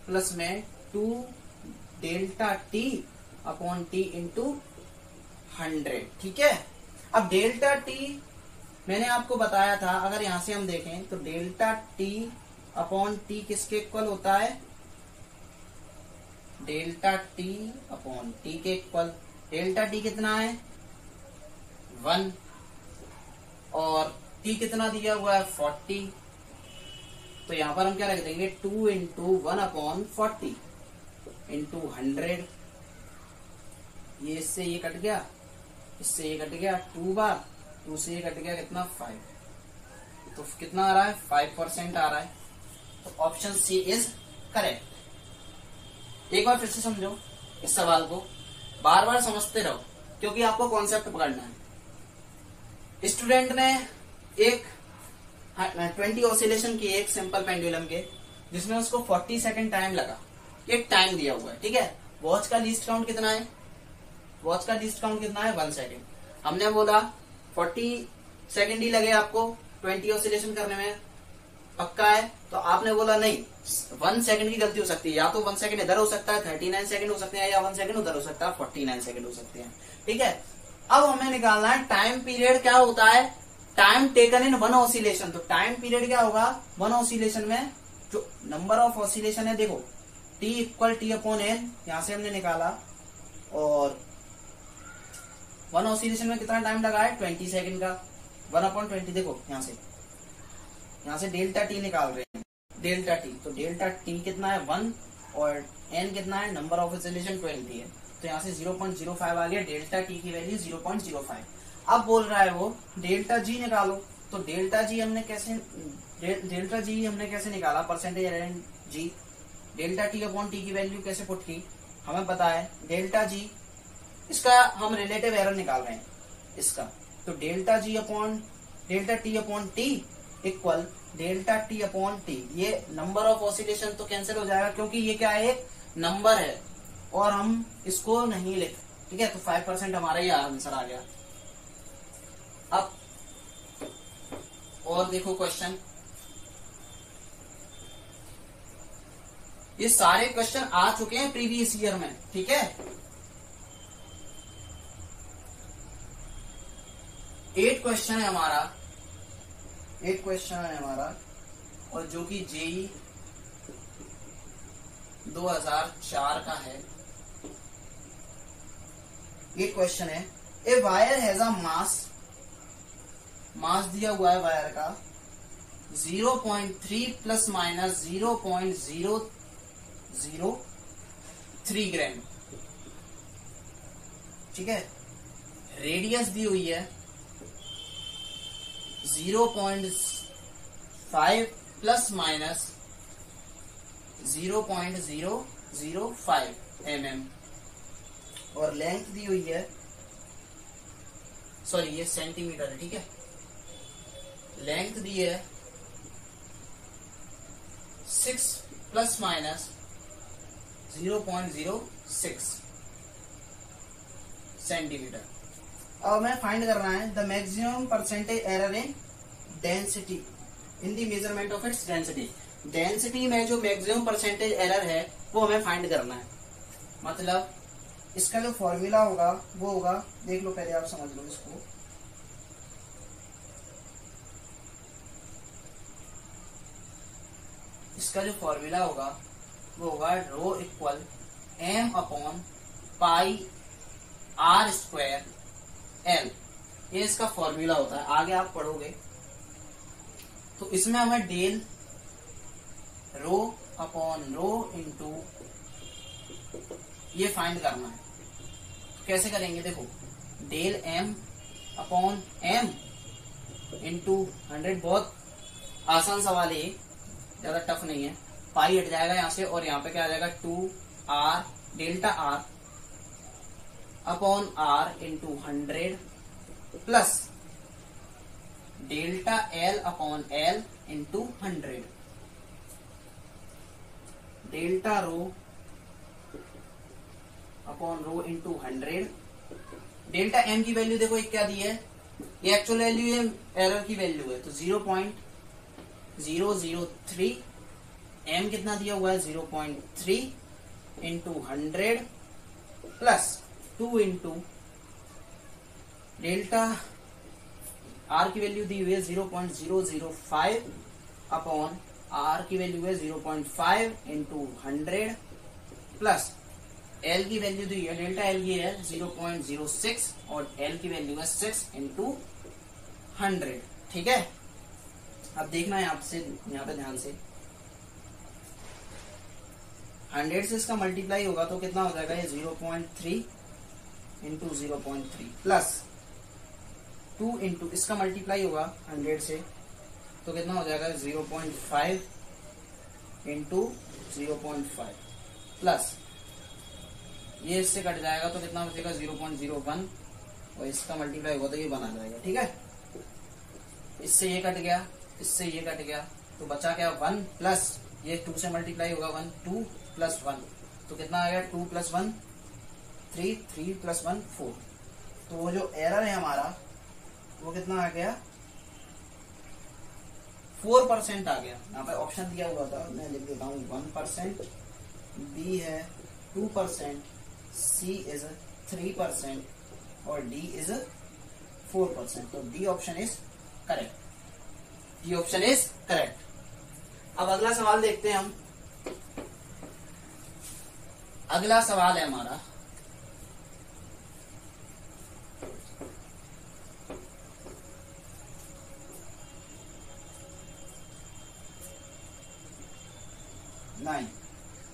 S1: प्लस में 2 delta T upon T into 100। ठीक है, अब डेल्टा टी मैंने आपको बताया था, अगर यहां से हम देखें तो डेल्टा टी अपॉन टी किसके इक्वल होता है, डेल्टा टी अपॉन टी के इक्वल। डेल्टा टी कितना है 1 और टी कितना दिया हुआ है 40, तो यहां पर हम क्या रख देंगे 2 इंटू 1 अपॉन 40 इंटू 100। ये इससे ये कट गया, इससे ये कट गया 2 बार, 2 से ये कट गया कितना 5, तो कितना आ रहा है 5% आ रहा है। तो ऑप्शन सी इज करेक्ट। एक बार फिर से समझो इस सवाल को, बार बार समझते रहो क्योंकि आपको कॉन्सेप्ट पकड़ना है। स्टूडेंट ने एक 20 ऑसिलेशन की एक सिंपल पेंडुलम के, जिसमें उसको 40 सेकेंड टाइम लगा, ये टाइम दिया हुआ है। ठीक है, वॉच का लीस्ट काउंट कितना है, वॉच का लीस्ट काउंट कितना है 1 सेकेंड। हमने बोला 40 सेकेंड ही लगे आपको 20 ऑसिलेशन करने में, पक्का है? तो आपने बोला नहीं, 1 सेकेंड की गलती हो सकती है, या तो 1 सेकेंड इधर हो सकता है 39 सेकेंड हो सकते हैं, या 1 सेकेंड उधर हो सकता है 49 सेकेंड हो सकते हैं। ठीक है, अब हमें निकालना है टाइम पीरियड क्या होता है, टाइम टेकन इन 1 ऑसिलेशन। तो टाइम पीरियड क्या होगा 1 ऑसिलेशन में, जो नंबर ऑफ ऑसिलेशन है देखो t equal T upon N, यहां से हमने निकाला, और 1 ऑसिलेशन में कितना टाइम लगा है 20 सेकंड का, 1/20। देखो यहां से डेल्टा टी निकाल रहे हैं, डेल्टा टी, तो डेल्टा टी कितना है 1 और एन कितना है, नंबर ऑफ ऑसिलेशन 20 है, तो यहां से 0.05 आ गया, डेल्टा टी की वैल्यू 0.05। अब बोल रहा है वो डेल्टा जी निकालो, तो डेल्टा जी हमने कैसे निकाला, परसेंटेज एरर जी, डेल्टा टी अपॉन टी की वैल्यू कैसे पुट की, हमें पता है डेल्टा जी, इसका हम रिलेटिव एरर निकाल रहे हैं इसका, तो delta T upon T equal delta T upon T, ये नंबर ऑफ ऑसिलेशन तो कैंसिल हो जाएगा क्योंकि ये क्या है, एक नंबर है और हम इसको नहीं लिख, ठीक है, तो 5% हमारा ये आंसर आ गया। अब और देखो क्वेश्चन, ये सारे क्वेश्चन आ चुके हैं प्रीवियस ईयर में, ठीक है, 8 क्वेश्चन है हमारा, और जो कि जेई 2004 का है। 8 क्वेश्चन है। ए वायर हैज अ मास दिया हुआ है वायर का 0.3 प्लस माइनस 0.003 ग्राम, ठीक है, रेडियस दी हुई है 0.5 प्लस माइनस 0.005 mm, और लेंथ दी हुई है, सॉरी ये सेंटीमीटर है, ठीक है, लेंथ दी है 6 प्लस माइनस 0.06 सेंटीमीटर। अब हमें फाइंड करना है the maximum percentage error in density in the measurement of its density. Density में जो मैक्सिमम परसेंटेज एरर है वो हमें फाइंड करना है, मतलब इसका जो फॉर्मूला होगा वो होगा, देख लो पहले आप समझ लो इसको, इसका जो फॉर्मूला होगा वो होगा rho equal M upon pi R square L, ये इसका फॉर्मूला होता है, आगे आप पढ़ोगे। तो इसमें हमें del rho upon rho into ये फाइंड करना है। तो कैसे करेंगे, देखो del M upon M into 100, बहुत आसान सवाल है, ज्यादा टफ नहीं है। पाई हट जाएगा यहां से और यहाँ पे क्या आ जाएगा 2r delta R upon R into 100 plus delta L upon L into 100, delta rho upon rho into 100। Delta M की वैल्यू देखो एक क्या दी है, ये एक्चुअल वैल्यू है, एरर की वैल्यू है, तो 0.003, एम कितना दिया हुआ है 0.3 into 100 plus 2 into delta R की वैल्यू दी हुई है 0.005 अपॉन आर की वैल्यू है 0.5 इंटू 100 प्लस एल की वैल्यू दी है, डेल्टा एल की है 0.06 और एल की वैल्यू है 6 इंटू 100, ठीक है। अब देखना है आपसे यहाँ पे ध्यान से, 100 से इसका मल्टीप्लाई होगा तो कितना हो जाएगा, ये 0.3 इंटू 0.3 प्लस 2 इंटू इसका मल्टीप्लाई होगा 100 से तो कितना हो जाएगा 0.5 इंटू 0.5 प्लस ये इससे कट जाएगा तो कितना बचेगा 0.01 और इसका मल्टीप्लाई होगा तो ये बना जाएगा, ठीक है। इससे ये कट गया, इससे ये कट गया, तो बचा क्या 1 प्लस ये 2 से मल्टीप्लाई होगा 1, 2 प्लस 1 तो कितना आ गया 2 प्लस 1 3, 3 प्लस 1 4। तो वो जो एरर है हमारा वो कितना आ गया 4% आ गया। यहाँ पे ऑप्शन दिया हुआ था, मैं लिख देता हूँ 1%, बी है 2%, सी इज 3% और डी इज 4%। तो D option is correct, D option is correct. अब अगला सवाल देखते हैं हम। अगला सवाल है हमारा, nine.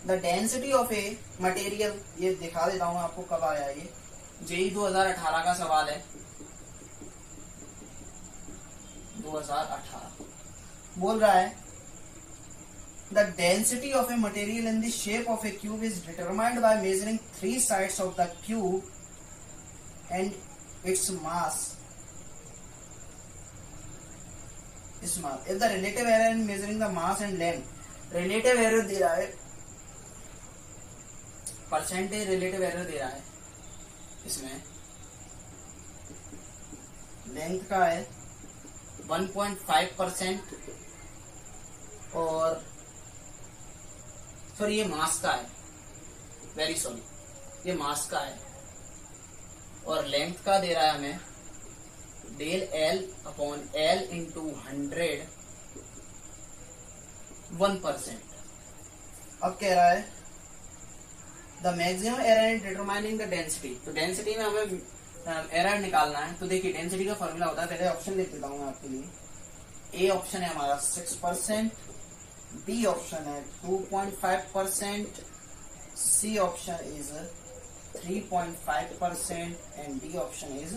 S1: The density of a material, ये दिखा देता हूं आपको कब आया, ये जेई 2018 का सवाल है। 2018 बोल रहा है the density of a material in the shape of a cube is determined by measuring 3 sides of the cube and its mass. If the relative error in measuring the mass and length, relative error दे रहा है, परसेंटेज रिलेटिव एरर दे रहा है, इसमें लेंथ का है 1.5% और सॉरी ये मास का है, वेरी सॉरी ये मास का है, और लेंथ का दे रहा है हमें del L upon L into 100 1%। अब कह रहा है the maximum error in determining the density, तो डेंसिटी में हमें एरर निकालना है। तो देखिए डेंसिटी का फॉर्मूला होता है, पहले ऑप्शन लिख देता हूं मैं आपके लिए। ए ऑप्शन है हमारा 6%, बी ऑप्शन है 2.5%, C option is 3.5% and D option is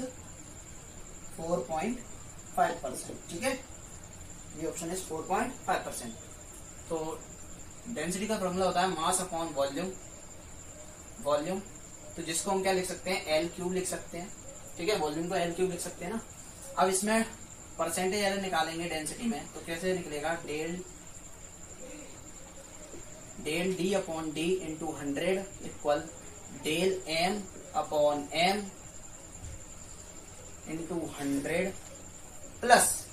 S1: 4.5%। ठीक है, डी ऑप्शन इज 4.5%। तो डेंसिटी का फॉर्मूला होता है मास अपॉन वॉल्यूम, वॉल्यूम तो जिसको हम क्या लिख सकते हैं, एल क्यूब लिख सकते हैं। ठीक है, वॉल्यूम को एल क्यूब लिख सकते हैं ना। अब इसमें परसेंटेज एरर निकालेंगे डेंसिटी में, तो कैसे निकलेगा, del D upon D into 100 equal del M upon M into 100 plus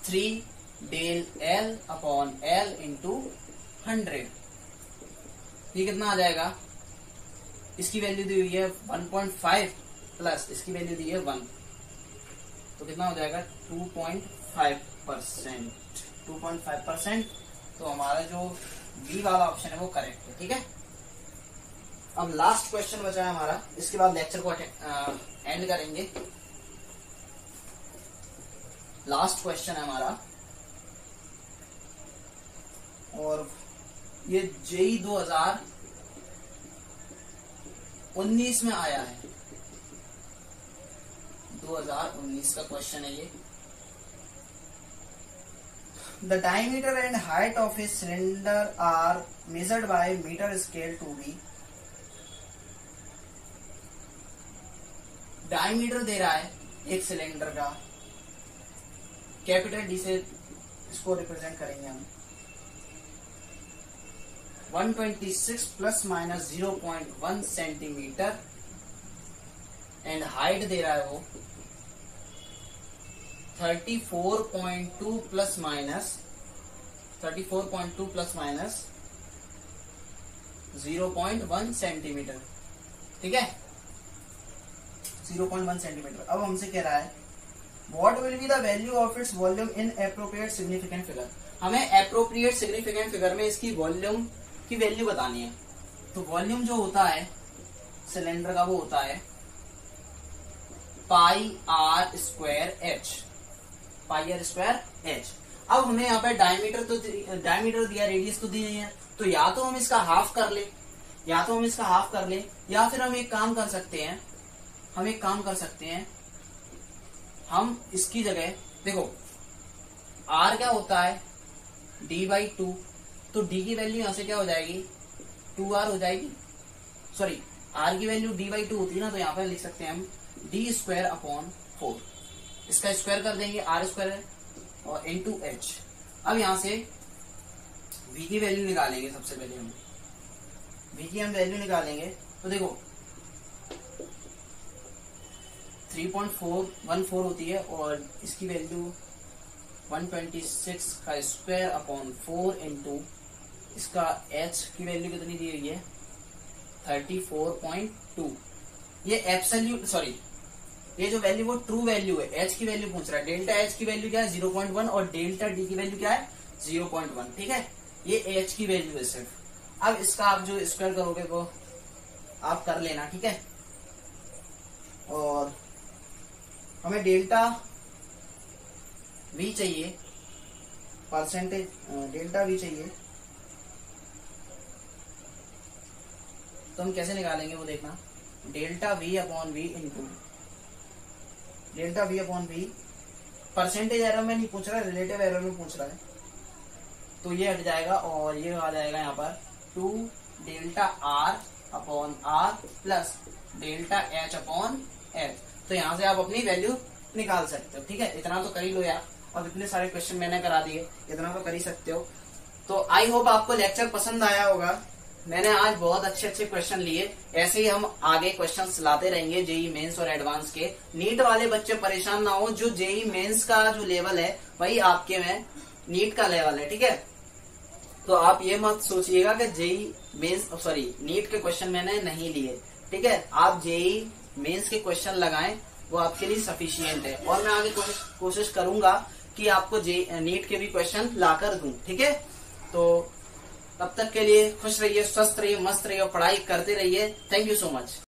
S1: 3 del L upon L into 100। ये कितना आ जाएगा, इसकी वैल्यू दी हुई है 1.5 प्लस इसकी वैल्यू दी है 1, तो कितना हो जाएगा 2.5%। 2.5%। तो हमारा जो बी वाला ऑप्शन है वो करेक्ट है। ठीक है, अब लास्ट क्वेश्चन बचा है हमारा, इसके बाद लेक्चर को एंड करेंगे। लास्ट क्वेश्चन है हमारा, और ये जेई 2019 में आया है, 2019 का क्वेश्चन है ये। The diameter and height of a cylinder are measured by meter scale to be. Diameter दे रहा है एक सिलेंडर का, कैपिटल डी से इसको रिप्रेजेंट करेंगे हम, 126 plus minus 0.1 centimetre, and height दे रहा है वो 34.2 प्लस माइनस 0.1 सेंटीमीटर। ठीक है, 0.1 सेंटीमीटर। अब हमसे कह रहा है what will be the value of its volume in appropriate significant figure. हमें एप्रोप्रिएट सिग्निफिकेंट फिगर में इसकी वॉल्यूम की वैल्यू बतानी है। तो वॉल्यूम जो होता है सिलेंडर का वो होता है pi R square H, pi R square H. अब हमें यहाँ पे डायमीटर दिया, रेडियस तो दी नहीं है, तो या तो हम इसका हाफ कर ले, या फिर हम एक काम कर सकते हैं, हम इसकी जगह देखो आर क्या होता है d/2, तो d की वैल्यू यहां से क्या हो जाएगी 2r हो जाएगी, सॉरी r की वैल्यू d/2 होती है ना, तो यहाँ पे लिख सकते हैं हम d²/4, इसका स्क्वायर कर देंगे r² और इंटू h। अब यहां से v की वैल्यू निकालेंगे, सबसे पहले हम v की वैल्यू निकालेंगे, तो देखो 3.414 होती है और इसकी वैल्यू 126 का स्क्वायर/4 इंटू इसका h की वैल्यू कितनी दी हुई है 34.2। ये एब्सोल्यूट, सॉरी ये जो वैल्यू वो ट्रू वैल्यू है, h की वैल्यू पूछ रहा है। डेल्टा h की वैल्यू क्या है 0.1 और डेल्टा d की वैल्यू क्या है 0.1। ठीक है, ये h की वैल्यू है सिर्फ, अब इसका आप जो स्क्वायर करोगे वो आप कर लेना, ठीक है। और हमें डेल्टा वी चाहिए, परसेंटेज डेल्टा वी चाहिए, तो हम कैसे निकालेंगे वो देखना। Delta V upon V into delta V upon V, percentage error में नहीं पूछ रहा है, रिलेटिव एरर में पूछ रहा है, तो ये हट जाएगा और ये आ जाएगा यहाँ पर 2 delta R upon R plus delta H upon H. तो यहाँ से आप अपनी वैल्यू निकाल सकते हो, ठीक है। इतना तो कर ही लो यार, अब इतने सारे क्वेश्चन मैंने करा दिए, इतना तो कर ही सकते हो। तो आई होप आपको लेक्चर पसंद आया होगा। मैंने आज बहुत अच्छे अच्छे क्वेश्चन लिए, ऐसे ही हम आगे क्वेश्चंस लाते रहेंगे जेई मेंस और एडवांस के। नीट वाले बच्चे परेशान ना हो, जो जेई मेंस का जो लेवल है वही आपके में नीट का लेवल है, ठीक है। तो आप ये मत सोचिएगा कि जेई मेंस सॉरी नीट के क्वेश्चन मैंने नहीं लिए, ठीक है। आप जेई मेंस के क्वेश्चन लगाएं, वो आपके लिए सफिशियंट है। और मैं आगे कोशिश करूंगा कि आपको नीट के भी क्वेश्चन लाकर दूं, ठीक है। तो तब तक के लिए खुश रहिए, स्वस्थ रहिए, मस्त रहिए और पढ़ाई करते रहिए। Thank you so much.